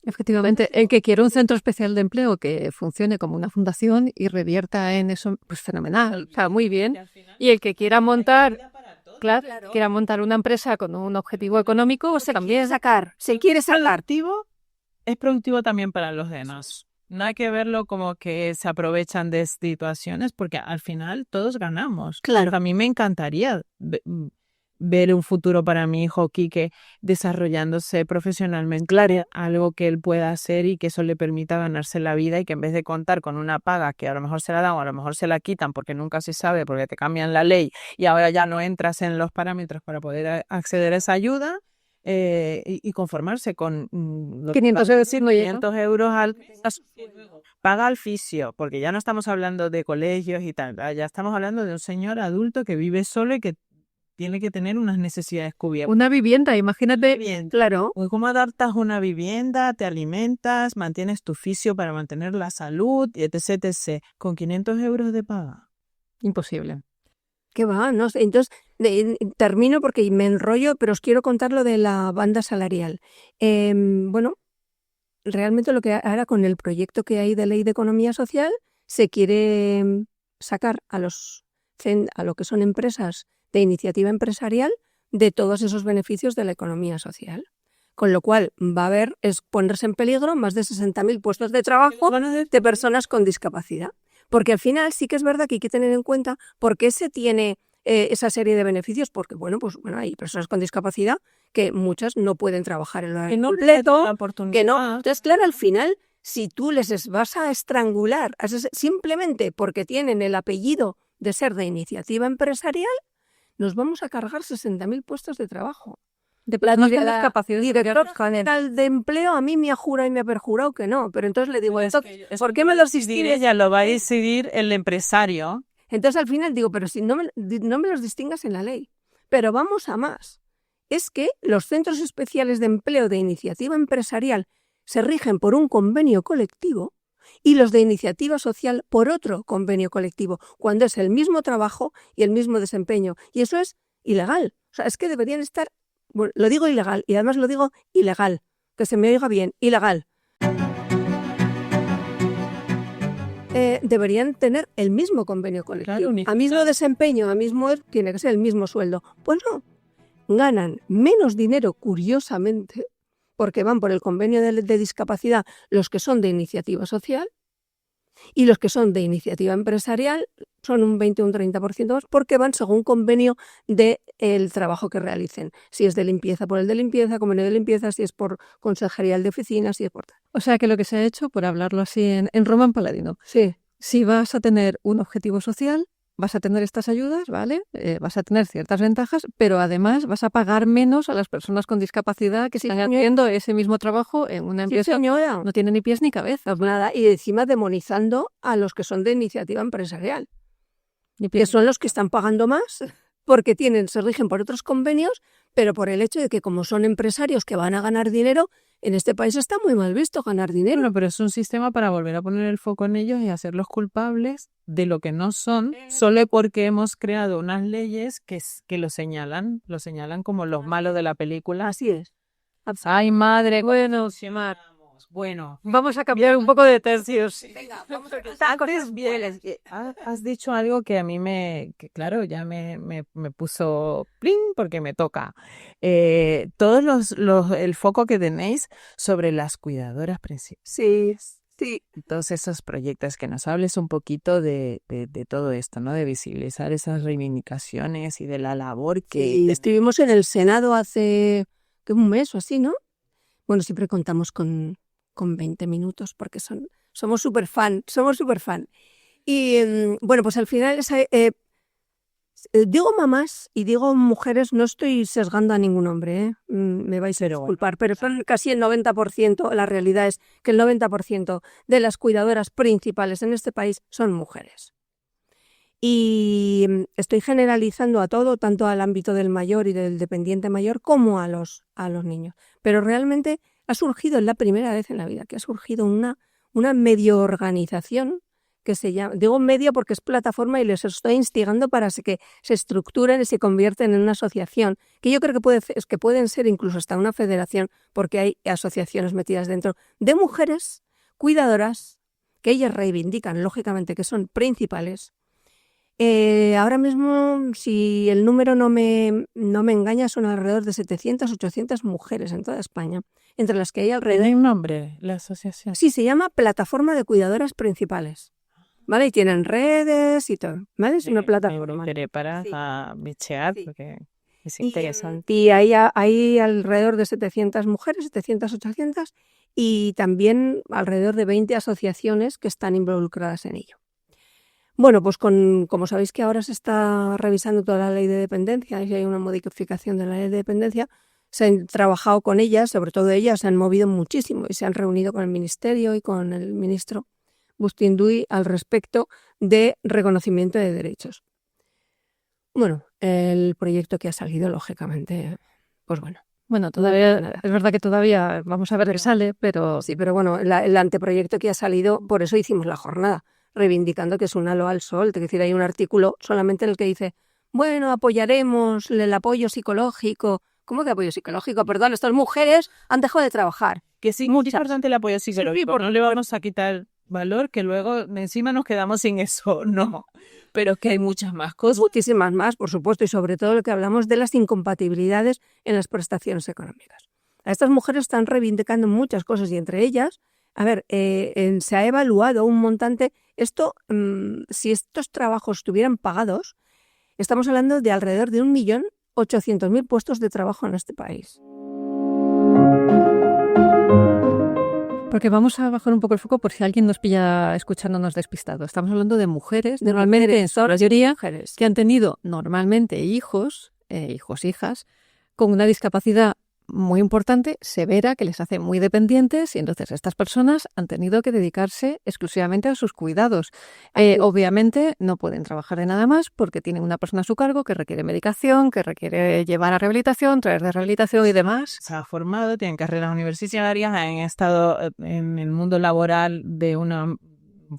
Efectivamente, el que quiera un centro especial de empleo que funcione como una fundación y revierta en eso, pues fenomenal, o sea, muy bien. Y el que quiera montar, quiera montar una empresa con un objetivo económico, pues también se quiere sacar. Es productivo también para los demás. No hay que verlo como que se aprovechan de situaciones, porque al final todos ganamos. Claro. A mí me encantaría ver un futuro para mi hijo Quique desarrollándose profesionalmente, claro, algo que él pueda hacer y que eso le permita ganarse la vida, y que en vez de contar con una paga que a lo mejor se la dan o a lo mejor se la quitan porque nunca se sabe, porque te cambian la ley y ahora ya no entras en los parámetros para poder acceder a esa ayuda, y conformarse con 500 euros, no llega. 500 euros al mes. Paga al fisio, porque ya no estamos hablando de colegios y tal, ya estamos hablando de un señor adulto que vive solo y que tiene que tener unas necesidades cubiertas. Una vivienda, imagínate. Bien, Claro. pues ¿cómo adaptas una vivienda? Te alimentas, mantienes tu fisio para mantener la salud, etc, etc. Con 500 euros de paga. Imposible. ¿Qué va? No sé. Entonces, termino porque me enrollo, pero os quiero contar lo de la banda salarial. Bueno, realmente lo que ahora con el proyecto que hay de ley de economía social se quiere sacar a lo que son empresas de iniciativa empresarial de todos esos beneficios de la economía social. Con lo cual va a haber, es ponerse en peligro más de 60.000 puestos de trabajo de personas con discapacidad. Porque al final sí que es verdad que hay que tener en cuenta por qué se tiene esa serie de beneficios, porque bueno, hay personas con discapacidad que muchas no pueden trabajar en lo completo, que no. Entonces, claro, al final, si tú les vas a estrangular simplemente porque tienen el apellido de ser de iniciativa empresarial, nos vamos a cargar 60.000 puestos de trabajo. De personas con discapacidad. Director general de empleo a mí me ha jurado y me ha perjurado que no, pero entonces le digo, ¿por qué me los distingues? Ya lo va a decidir el empresario. Entonces al final digo, pero si no me los distingas en la ley. Pero vamos a más. Es que los centros especiales de empleo de iniciativa empresarial se rigen por un convenio colectivo y los de iniciativa social por otro convenio colectivo, cuando es el mismo trabajo y el mismo desempeño. Y eso es ilegal. O sea, es que deberían estar, bueno, lo digo ilegal y además lo digo ilegal, que se me oiga bien, ilegal. Deberían tener el mismo convenio colectivo. Claro, a mismo desempeño, tiene que ser el mismo sueldo. Pues no, ganan menos dinero, curiosamente, porque van por el convenio de discapacidad los que son de iniciativa social y los que son de iniciativa empresarial son un 20 o un 30% más porque van según convenio del trabajo que realicen. Si es de limpieza, por el de limpieza, convenio de limpieza, si es por consejería de oficina, si es por tal. O sea que lo que se ha hecho, por hablarlo así en Román Paladino, Sí. Si vas a tener un objetivo social, vas a tener estas ayudas, ¿vale? Vas a tener ciertas ventajas, pero además vas a pagar menos a las personas con discapacidad que están haciendo ese mismo trabajo en una empresa. No tiene ni pies ni cabeza. Nada, y encima demonizando a los que son de iniciativa empresarial, que son los que están pagando más porque se rigen por otros convenios, pero por el hecho de que como son empresarios que van a ganar dinero, en este país está muy mal visto ganar dinero. Bueno, pero es un sistema para volver a poner el foco en ellos y hacerlos culpables de lo que no son, solo porque hemos creado unas leyes que lo señalan como los malos de la película. Así es. Ay, madre. Bueno, Xiomar. Bueno, vamos a cambiar un poco de tercios. Venga, vamos a empezar cosas buenas. Has dicho algo que a mí claro, ya me puso plin porque me toca. Todos el foco que tenéis sobre las cuidadoras principales. Sí, sí. Todos esos proyectos, que nos hables un poquito de todo esto, ¿no? De visibilizar esas reivindicaciones y de la labor que... Sí, estuvimos en el Senado hace un mes o así, ¿no? Bueno, siempre contamos con 20 minutos porque somos súper fan. Y bueno, pues al final digo mamás y digo mujeres, no estoy sesgando a ningún hombre, ¿eh? Me vais a disculpar, pero son casi el 90%, la realidad es que el 90% de las cuidadoras principales en este país son mujeres. Y estoy generalizando a todo, tanto al ámbito del mayor y del dependiente mayor como a los niños. Pero realmente ha surgido, es la primera vez en la vida que ha surgido una medio organización que se llama, digo medio porque es plataforma y les estoy instigando para que se estructuren y se convierten en una asociación, que yo creo que pueden ser incluso hasta una federación, porque hay asociaciones metidas dentro de mujeres cuidadoras que ellas reivindican, lógicamente, que son principales. Ahora mismo, si el número no me engaña, son alrededor de 700, 800 mujeres en toda España, entre las que hay alrededor... ¿Tiene un nombre la asociación? Sí, se llama Plataforma de Cuidadoras Principales, ¿vale? Y tienen redes y todo, ¿vale? Es una plataforma. Me para bichear porque es interesante. Y hay alrededor de 700 mujeres, 700, 800, y también alrededor de 20 asociaciones que están involucradas en ello. Bueno, pues como sabéis que ahora se está revisando toda la ley de dependencia y si hay una modificación de la ley de dependencia, se han trabajado con ellas, sobre todo ellas se han movido muchísimo y se han reunido con el Ministerio y con el ministro Bustinduy al respecto de reconocimiento de derechos. Bueno, el proyecto que ha salido, lógicamente, pues bueno. Bueno, todavía es verdad que todavía vamos a ver qué sale, pero Sí, pero bueno, el anteproyecto que ha salido, por eso hicimos la jornada, reivindicando que es un halo al sol. Es decir, hay un artículo solamente en el que dice, bueno, apoyaremos el apoyo psicológico. ¿Cómo que apoyo psicológico? Perdón, estas mujeres han dejado de trabajar. Que sí, Muchas. es importante el apoyo psicológico. No le vamos a quitar valor, que luego encima nos quedamos sin eso. No, pero es que hay muchas más cosas. Muchísimas más, por supuesto, y sobre todo lo que hablamos de las incompatibilidades en las prestaciones económicas. A estas mujeres están reivindicando muchas cosas y entre ellas, a ver, se ha evaluado un montante. Esto, si estos trabajos estuvieran pagados, estamos hablando de alrededor de 1.800.000 puestos de trabajo en este país. porque vamos a bajar un poco el foco por si alguien nos pilla escuchándonos despistado. Estamos hablando de mujeres, normalmente en su mayoría, mujeres que han tenido normalmente hijos, hijas, con una discapacidad muy importante, severa, que les hace muy dependientes, y entonces estas personas han tenido que dedicarse exclusivamente a sus cuidados. Obviamente no pueden trabajar de nada más porque tienen una persona a su cargo que requiere medicación, que requiere llevar a rehabilitación, traer de rehabilitación y demás. Se ha formado, tienen carreras universitarias, han estado en el mundo laboral de una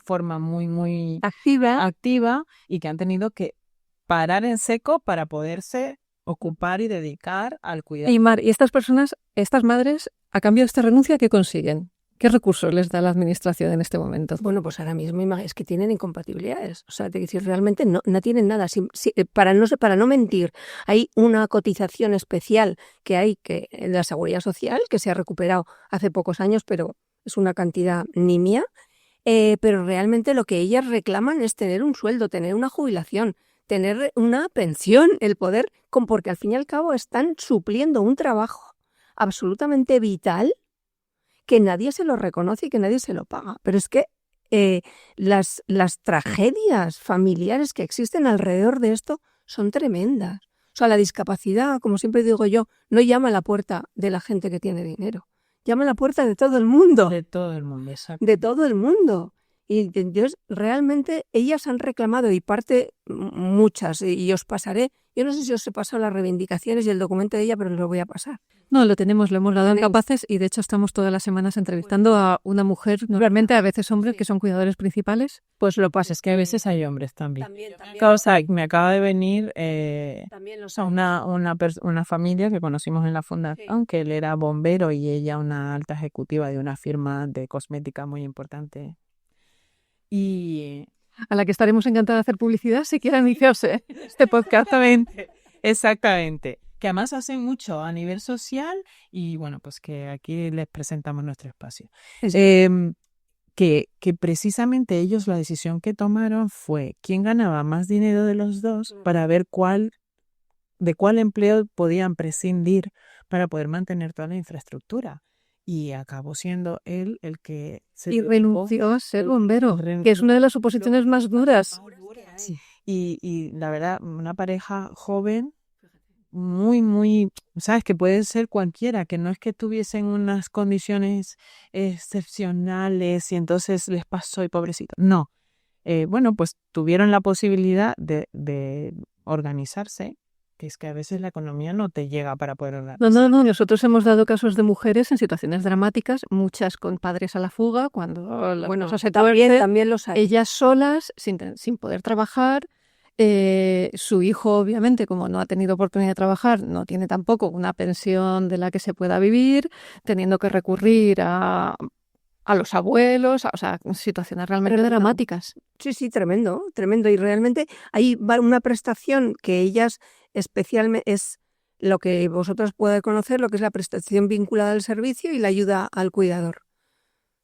forma muy activa y que han tenido que parar en seco para poderse ocupar y dedicar al cuidado. Y Mar, ¿y estas personas, estas madres, a cambio de esta renuncia, qué consiguen? ¿Qué recursos les da la administración en este momento? Bueno, pues ahora mismo es que tienen incompatibilidades. O sea, te decir, realmente no tienen nada. Para no mentir, hay una cotización especial que hay que en la Seguridad Social, que se ha recuperado hace pocos años, pero es una cantidad nimia. Pero realmente lo que ellas reclaman es tener un sueldo, tener una jubilación, tener una pensión, el poder, porque al fin y al cabo están supliendo un trabajo absolutamente vital que nadie se lo reconoce y que nadie se lo paga. Pero es que las tragedias familiares que existen alrededor de esto son tremendas. O sea, la discapacidad, como siempre digo yo, no llama a la puerta de la gente que tiene dinero, llama a la puerta de todo el mundo. De todo el mundo, exacto. De todo el mundo. Y entonces realmente ellas han reclamado, y parte muchas, y os pasaré, yo no sé si os he pasado las reivindicaciones y el documento de ella, pero os lo voy a pasar. No, lo tenemos, lo hemos dado en Capaces, y de hecho estamos todas las semanas entrevistando a una mujer, normalmente a veces hombres, que son cuidadores principales. Pues lo pasa es que a veces hay hombres también. Me acaba de venir una familia que conocimos en la fundación, que él era bombero y ella una alta ejecutiva de una firma de cosmética muy importante. Y a la que estaremos encantados de hacer publicidad si quieren iniciarse este podcast. Exactamente. Que además hacen mucho a nivel social y bueno, pues que aquí les presentamos nuestro espacio. Que precisamente ellos la decisión que tomaron fue quién ganaba más dinero de los dos para ver de cuál empleo podían prescindir para poder mantener toda la infraestructura. Y acabó siendo él el que renunció a ser bombero, que es una de las suposiciones más duras. Sí. Y la verdad, una pareja joven, muy, sabes que puede ser cualquiera, que no es que tuviesen unas condiciones excepcionales y entonces les pasó y pobrecito. No. Bueno, pues tuvieron la posibilidad de organizarse, que es que a veces la economía no te llega para poder organizar. No. Nosotros hemos dado casos de mujeres en situaciones dramáticas, muchas con padres a la fuga, cuando también los hay. Ellas solas, sin poder trabajar. Su hijo, obviamente, como no ha tenido oportunidad de trabajar, no tiene tampoco una pensión de la que se pueda vivir, teniendo que recurrir a los abuelos, o sea, situaciones realmente dramáticas. Sí, tremendo. Y realmente hay una prestación que ellas especialmente es lo que vosotros podéis conocer, lo que es la prestación vinculada al servicio y la ayuda al cuidador.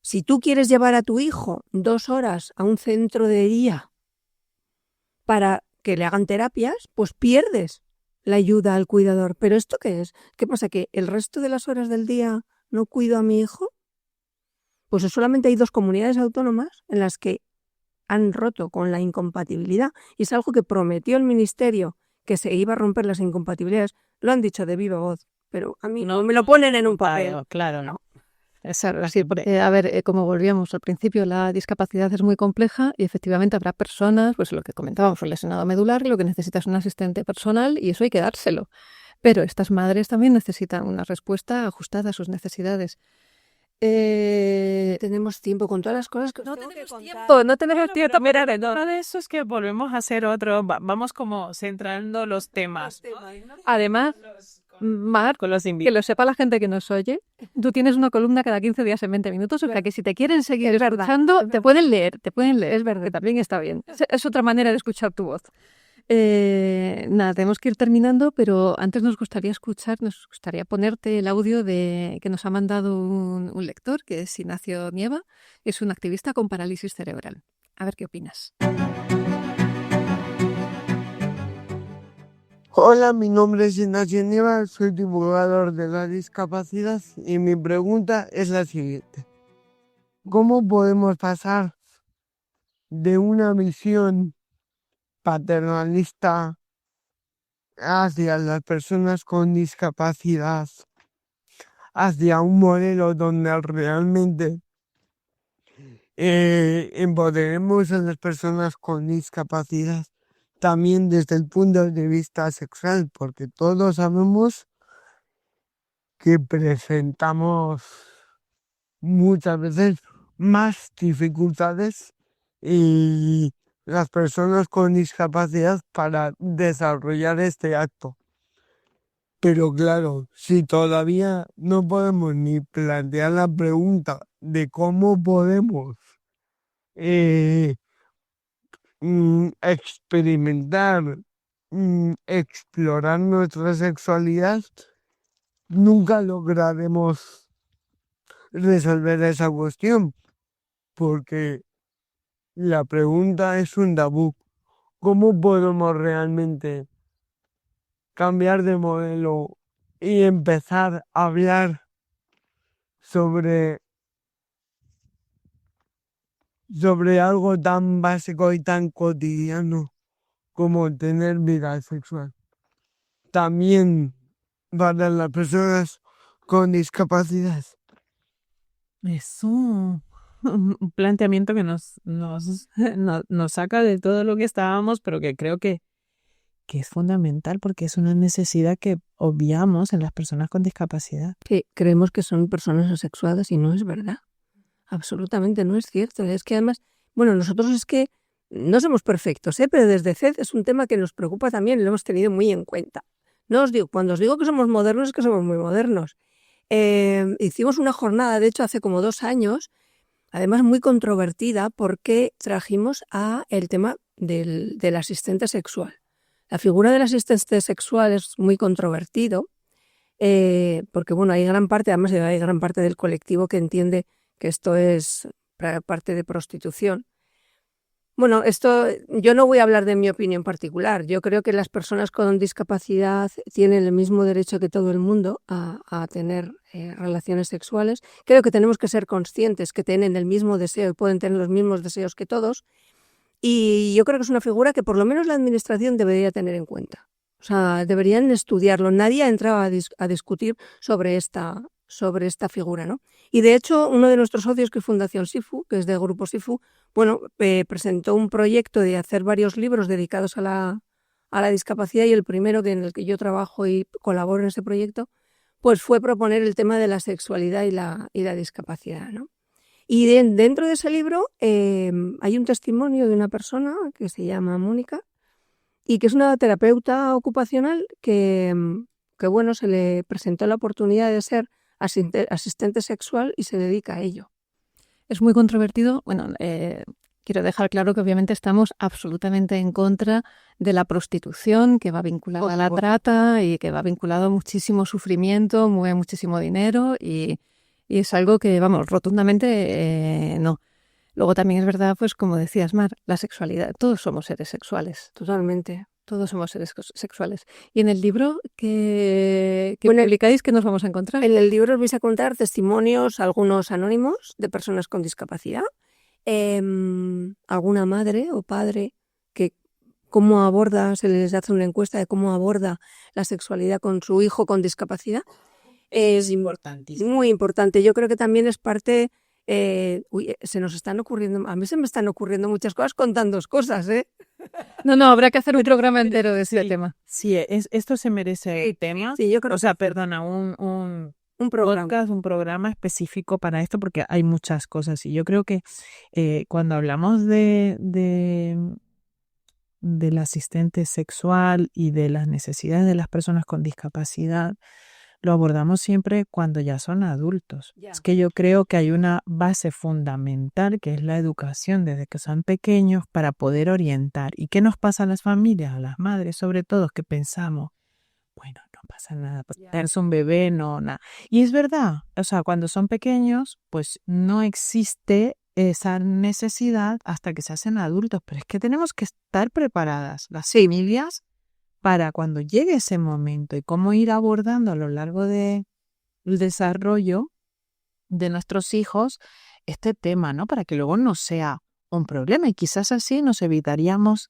Si tú quieres llevar a tu hijo 2 horas a un centro de día para que le hagan terapias, pues pierdes la ayuda al cuidador. ¿Pero esto qué es? ¿Qué pasa? ¿Que el resto de las horas del día no cuido a mi hijo? Pues solamente hay 2 comunidades autónomas en las que han roto con la incompatibilidad, y es algo que prometió el Ministerio, que se iba a romper las incompatibilidades. Lo han dicho de viva voz pero a mí no me lo ponen en un papel. Claro, ¿no? Así, como volvíamos al principio, la discapacidad es muy compleja y efectivamente habrá personas, pues lo que comentábamos, un lesionado medular, lo que necesita es un asistente personal y eso hay que dárselo. Pero estas madres también necesitan una respuesta ajustada a sus necesidades. Tenemos tiempo con todas las cosas que No tengo que tenemos contar. tiempo, no tenemos tiempo. Mira, Uno de eso es que volvemos a hacer otro, vamos como centrando los temas. Además, Mar, Con los que invitados. lo sepa la gente que nos oye, tú tienes una columna cada 15 días en 20 minutos, o sea que si te quieren seguir escuchando, te pueden leer, es verdad, que también está bien. Es otra manera de escuchar tu voz. Nada, tenemos que ir terminando, pero antes nos gustaría ponerte el audio que nos ha mandado un lector, que es Ignacio Nieva, es un activista con parálisis cerebral. A ver qué opinas. Hola, mi nombre es Ignacio Nieva, soy divulgador de la discapacidad y mi pregunta es la siguiente. ¿Cómo podemos pasar de una visión paternalista hacia las personas con discapacidad hacia un modelo donde realmente empoderemos a las personas con discapacidad? También desde el punto de vista sexual, porque todos sabemos que presentamos muchas veces más dificultades y las personas con discapacidad para desarrollar este acto. Pero claro, si todavía no podemos ni plantear la pregunta de cómo podemos experimentar, explorar nuestra sexualidad, nunca lograremos resolver esa cuestión, porque la pregunta es un tabú. ¿Cómo podemos realmente cambiar de modelo y empezar a hablar sobre algo tan básico y tan cotidiano como tener vida sexual? También para las personas con discapacidad. Es un planteamiento que nos saca de todo lo que estábamos, pero que creo que es fundamental porque es una necesidad que obviamos en las personas con discapacidad. Que creemos que son personas asexuadas y no es verdad. Absolutamente no es cierto. Es que además, bueno, nosotros es que no somos perfectos, pero desde CED es un tema que nos preocupa también y lo hemos tenido muy en cuenta. Cuando os digo que somos modernos es que somos muy modernos. Hicimos una jornada, de hecho, hace como 2 años, además muy controvertida, porque trajimos el tema del asistente sexual. La figura del asistente sexual es muy controvertido, porque bueno, hay gran parte del colectivo que entiende que esto es parte de prostitución. Bueno, yo no voy a hablar de mi opinión particular. Yo creo que las personas con discapacidad tienen el mismo derecho que todo el mundo a tener relaciones sexuales. Creo que tenemos que ser conscientes que tienen el mismo deseo y pueden tener los mismos deseos que todos. Y yo creo que es una figura que por lo menos la administración debería tener en cuenta. O sea, deberían estudiarlo. Nadie ha entrado a discutir sobre esta figura, ¿no? Y de hecho, uno de nuestros socios, que es Fundación SIFU, que es del Grupo SIFU, presentó un proyecto de hacer varios libros dedicados a la discapacidad, y el primero en el que yo trabajo y colaboro en ese proyecto, pues fue proponer el tema de la sexualidad y la discapacidad, ¿no? Y dentro de ese libro hay un testimonio de una persona que se llama Mónica y que es una terapeuta ocupacional que bueno, se le presentó la oportunidad de ser asistente sexual y se dedica a ello. Es muy controvertido. Bueno, quiero dejar claro que obviamente estamos absolutamente en contra de la prostitución, que va vinculada a la trata y que va vinculado a muchísimo sufrimiento, mueve muchísimo dinero y es algo que, vamos, rotundamente no. Luego también es verdad, pues como decías, Mar, la sexualidad. Todos somos seres sexuales. Totalmente. Todos somos seres sexuales. Y en el libro que publicáis, ¿qué nos vamos a encontrar? En el libro os vais a contar testimonios, algunos anónimos, de personas con discapacidad. Alguna madre o padre que cómo aborda, se les hace una encuesta de cómo aborda la sexualidad con su hijo con discapacidad. Es importantísimo. muy importante. Yo creo que también es parte... se nos están ocurriendo, a mí se me están ocurriendo muchas cosas con tantas cosas, ¿eh? No, habrá que hacer un programa entero de ese tema. Sí, esto se merece tema. Sí, yo creo O sea, perdona, un programa. podcast, un programa específico para esto, porque hay muchas cosas. Y yo creo que cuando hablamos del asistente sexual y de las necesidades de las personas con discapacidad, lo abordamos siempre cuando ya son adultos. Ya. Es que yo creo que hay una base fundamental que es la educación desde que son pequeños para poder orientar. ¿Y qué nos pasa a las familias, a las madres sobre todo, que pensamos, bueno, no pasa nada, pues tenerse un bebé, no, nada? Y es verdad, o sea, cuando son pequeños, pues no existe esa necesidad hasta que se hacen adultos, pero es que tenemos que estar preparadas, las familias, para cuando llegue ese momento y cómo ir abordando a lo largo del desarrollo de nuestros hijos este tema, ¿no? Para que luego no sea un problema y quizás así nos evitaríamos,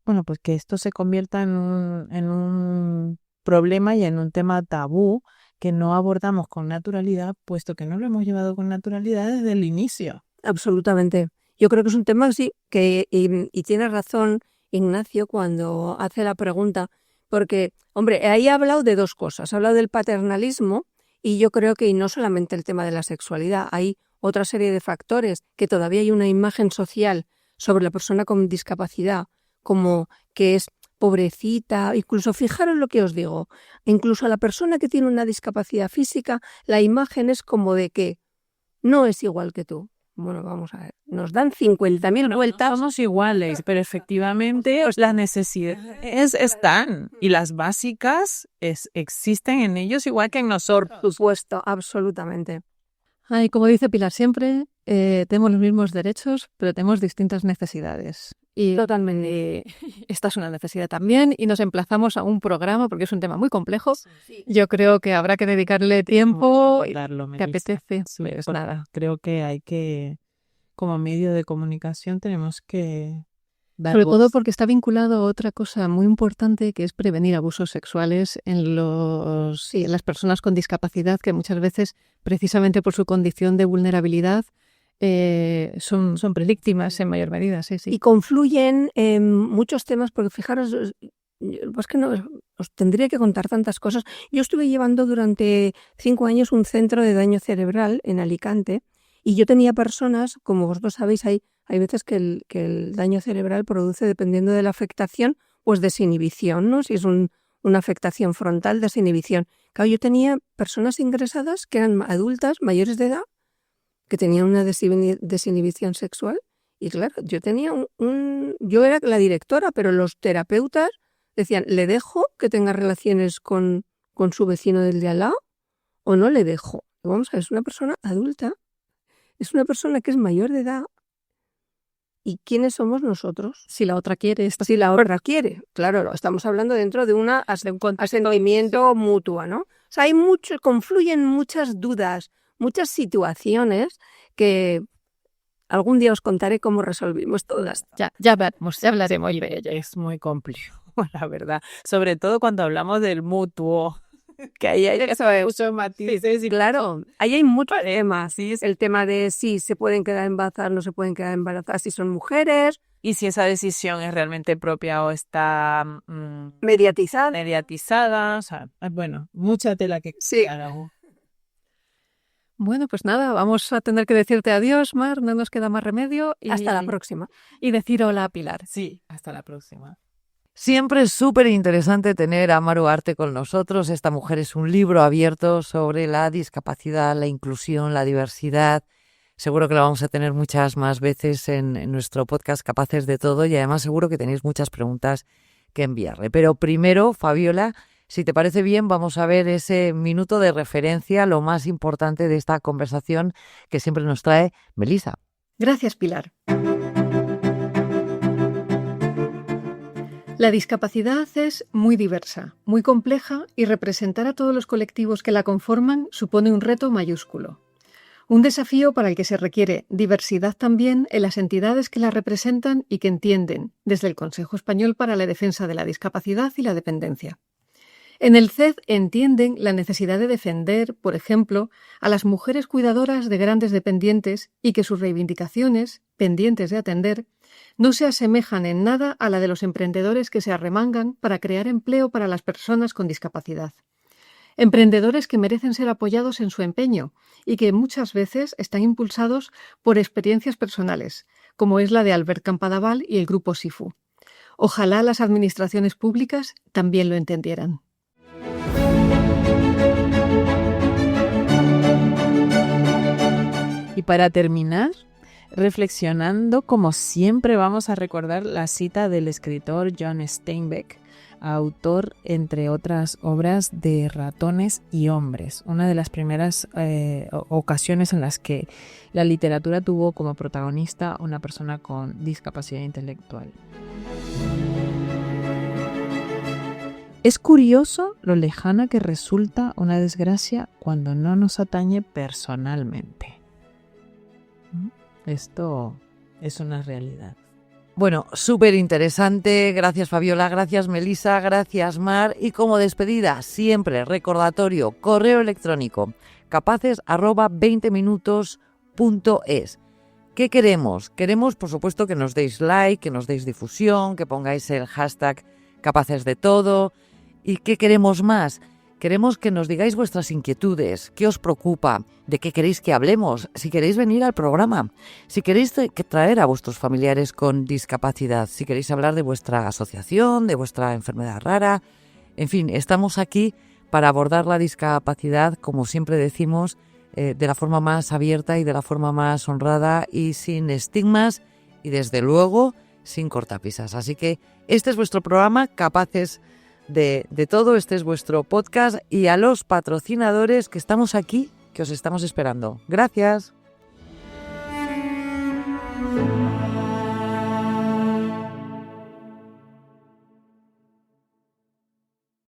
bueno, pues que esto se convierta en un problema y en un tema tabú que no abordamos con naturalidad, puesto que no lo hemos llevado con naturalidad desde el inicio. Absolutamente. Yo creo que es un tema sí que, y tiene razón Ignacio cuando hace la pregunta, porque, hombre, ahí ha hablado de dos cosas. Ha hablado del paternalismo y yo creo que y no solamente el tema de la sexualidad, hay otra serie de factores que todavía hay una imagen social sobre la persona con discapacidad, como que es pobrecita, incluso fijaros lo que os digo, incluso a la persona que tiene una discapacidad física, la imagen es como de que no es igual que tú. Bueno, vamos a ver, nos dan 50.000 vueltas. No somos iguales, pero efectivamente las necesidades están y las básicas existen en ellos igual que en nosotros. Por supuesto, absolutamente. Ay, como dice Pilar siempre, tenemos los mismos derechos, pero tenemos distintas necesidades. Y Totalmente. esta es una necesidad también y nos emplazamos a un programa porque es un tema muy complejo. Sí. Yo creo que habrá que dedicarle tiempo. Abordarlo, ¿Te Melissa. apetece? Sí, Pues porque nada. creo que hay que, como medio de comunicación, tenemos que dar Sobre voz. todo porque está vinculado a otra cosa muy importante que es prevenir abusos sexuales en las personas con discapacidad que muchas veces, precisamente por su condición de vulnerabilidad, son víctimas en mayor medida. Sí, sí. Y confluyen muchos temas, porque fijaros, pues que no os tendría que contar tantas cosas. Yo estuve llevando durante 5 años un centro de daño cerebral en Alicante y yo tenía personas, como vosotros sabéis, hay veces que el daño cerebral produce, dependiendo de la afectación, pues desinhibición, ¿no? Si es una afectación frontal, desinhibición. Claro, yo tenía personas ingresadas que eran adultas, mayores de edad, que tenían una desinhibición sexual y claro, yo tenía yo era la directora, pero los terapeutas decían, ¿le dejo que tenga relaciones con su vecino del de al lado o no le dejo? Vamos a ver, es una persona adulta, es una persona que es mayor de edad. ¿Y quiénes somos nosotros? Si la otra quiere, Si la otra quiere, claro, estamos hablando dentro de un asentimiento mutuo, ¿no? O sea, confluyen muchas dudas, muchas situaciones que algún día os contaré cómo resolvimos todas. ya hablaremos de ello. Es muy complejo, la verdad. Sobre todo cuando hablamos del mutuo, que ahí hay muchos matices. Sí, claro, ahí hay muchos temas. Sí, el tema de si se pueden quedar embarazadas, no se pueden quedar embarazadas, si son mujeres. Y si esa decisión es realmente propia o está mediatizada. O sea, bueno, mucha tela que sí. Bueno, pues nada, vamos a tener que decirte adiós, Mar, no nos queda más remedio. Hasta la próxima. Y decir hola a Pilar. Sí, hasta la próxima. Siempre es súper interesante tener a Mar Ugarte con nosotros. Esta mujer es un libro abierto sobre la discapacidad, la inclusión, la diversidad. Seguro que la vamos a tener muchas más veces en nuestro podcast Capaces de Todo y además seguro que tenéis muchas preguntas que enviarle. Pero primero, Fabiola, si te parece bien, vamos a ver ese minuto de referencia, lo más importante de esta conversación que siempre nos trae Melissa. Gracias, Pilar. La discapacidad es muy diversa, muy compleja y representar a todos los colectivos que la conforman supone un reto mayúsculo. Un desafío para el que se requiere diversidad también en las entidades que la representan y que entienden, desde el Consejo Español para la Defensa de la Discapacidad y la Dependencia. En el CED entienden la necesidad de defender, por ejemplo, a las mujeres cuidadoras de grandes dependientes y que sus reivindicaciones, pendientes de atender, no se asemejan en nada a la de los emprendedores que se arremangan para crear empleo para las personas con discapacidad. Emprendedores que merecen ser apoyados en su empeño y que muchas veces están impulsados por experiencias personales, como es la de Albert Campadaval y el grupo SIFU. Ojalá las administraciones públicas también lo entendieran. Y para terminar, reflexionando, como siempre vamos a recordar la cita del escritor John Steinbeck, autor, entre otras obras, de Ratones y hombres, una de las primeras ocasiones en las que la literatura tuvo como protagonista una persona con discapacidad intelectual. Es curioso lo lejana que resulta una desgracia cuando no nos atañe personalmente. Esto es una realidad. Bueno, súper interesante. Gracias, Fabiola. Gracias, Melisa. Gracias, Mar. Y como despedida, siempre recordatorio, correo electrónico capaces@20minutos.es. ¿Qué queremos? Queremos, por supuesto, que nos deis like, que nos deis difusión, que pongáis el hashtag Capaces de Todo. ¿Y qué queremos más? Queremos que nos digáis vuestras inquietudes, qué os preocupa, de qué queréis que hablemos, si queréis venir al programa, si queréis traer a vuestros familiares con discapacidad, si queréis hablar de vuestra asociación, de vuestra enfermedad rara. En fin, estamos aquí para abordar la discapacidad, como siempre decimos, de la forma más abierta y de la forma más honrada y sin estigmas y, desde luego, sin cortapisas. Así que este es vuestro programa, Capaces de Todo, este es vuestro podcast, y a los patrocinadores que estamos aquí, que os estamos esperando. Gracias.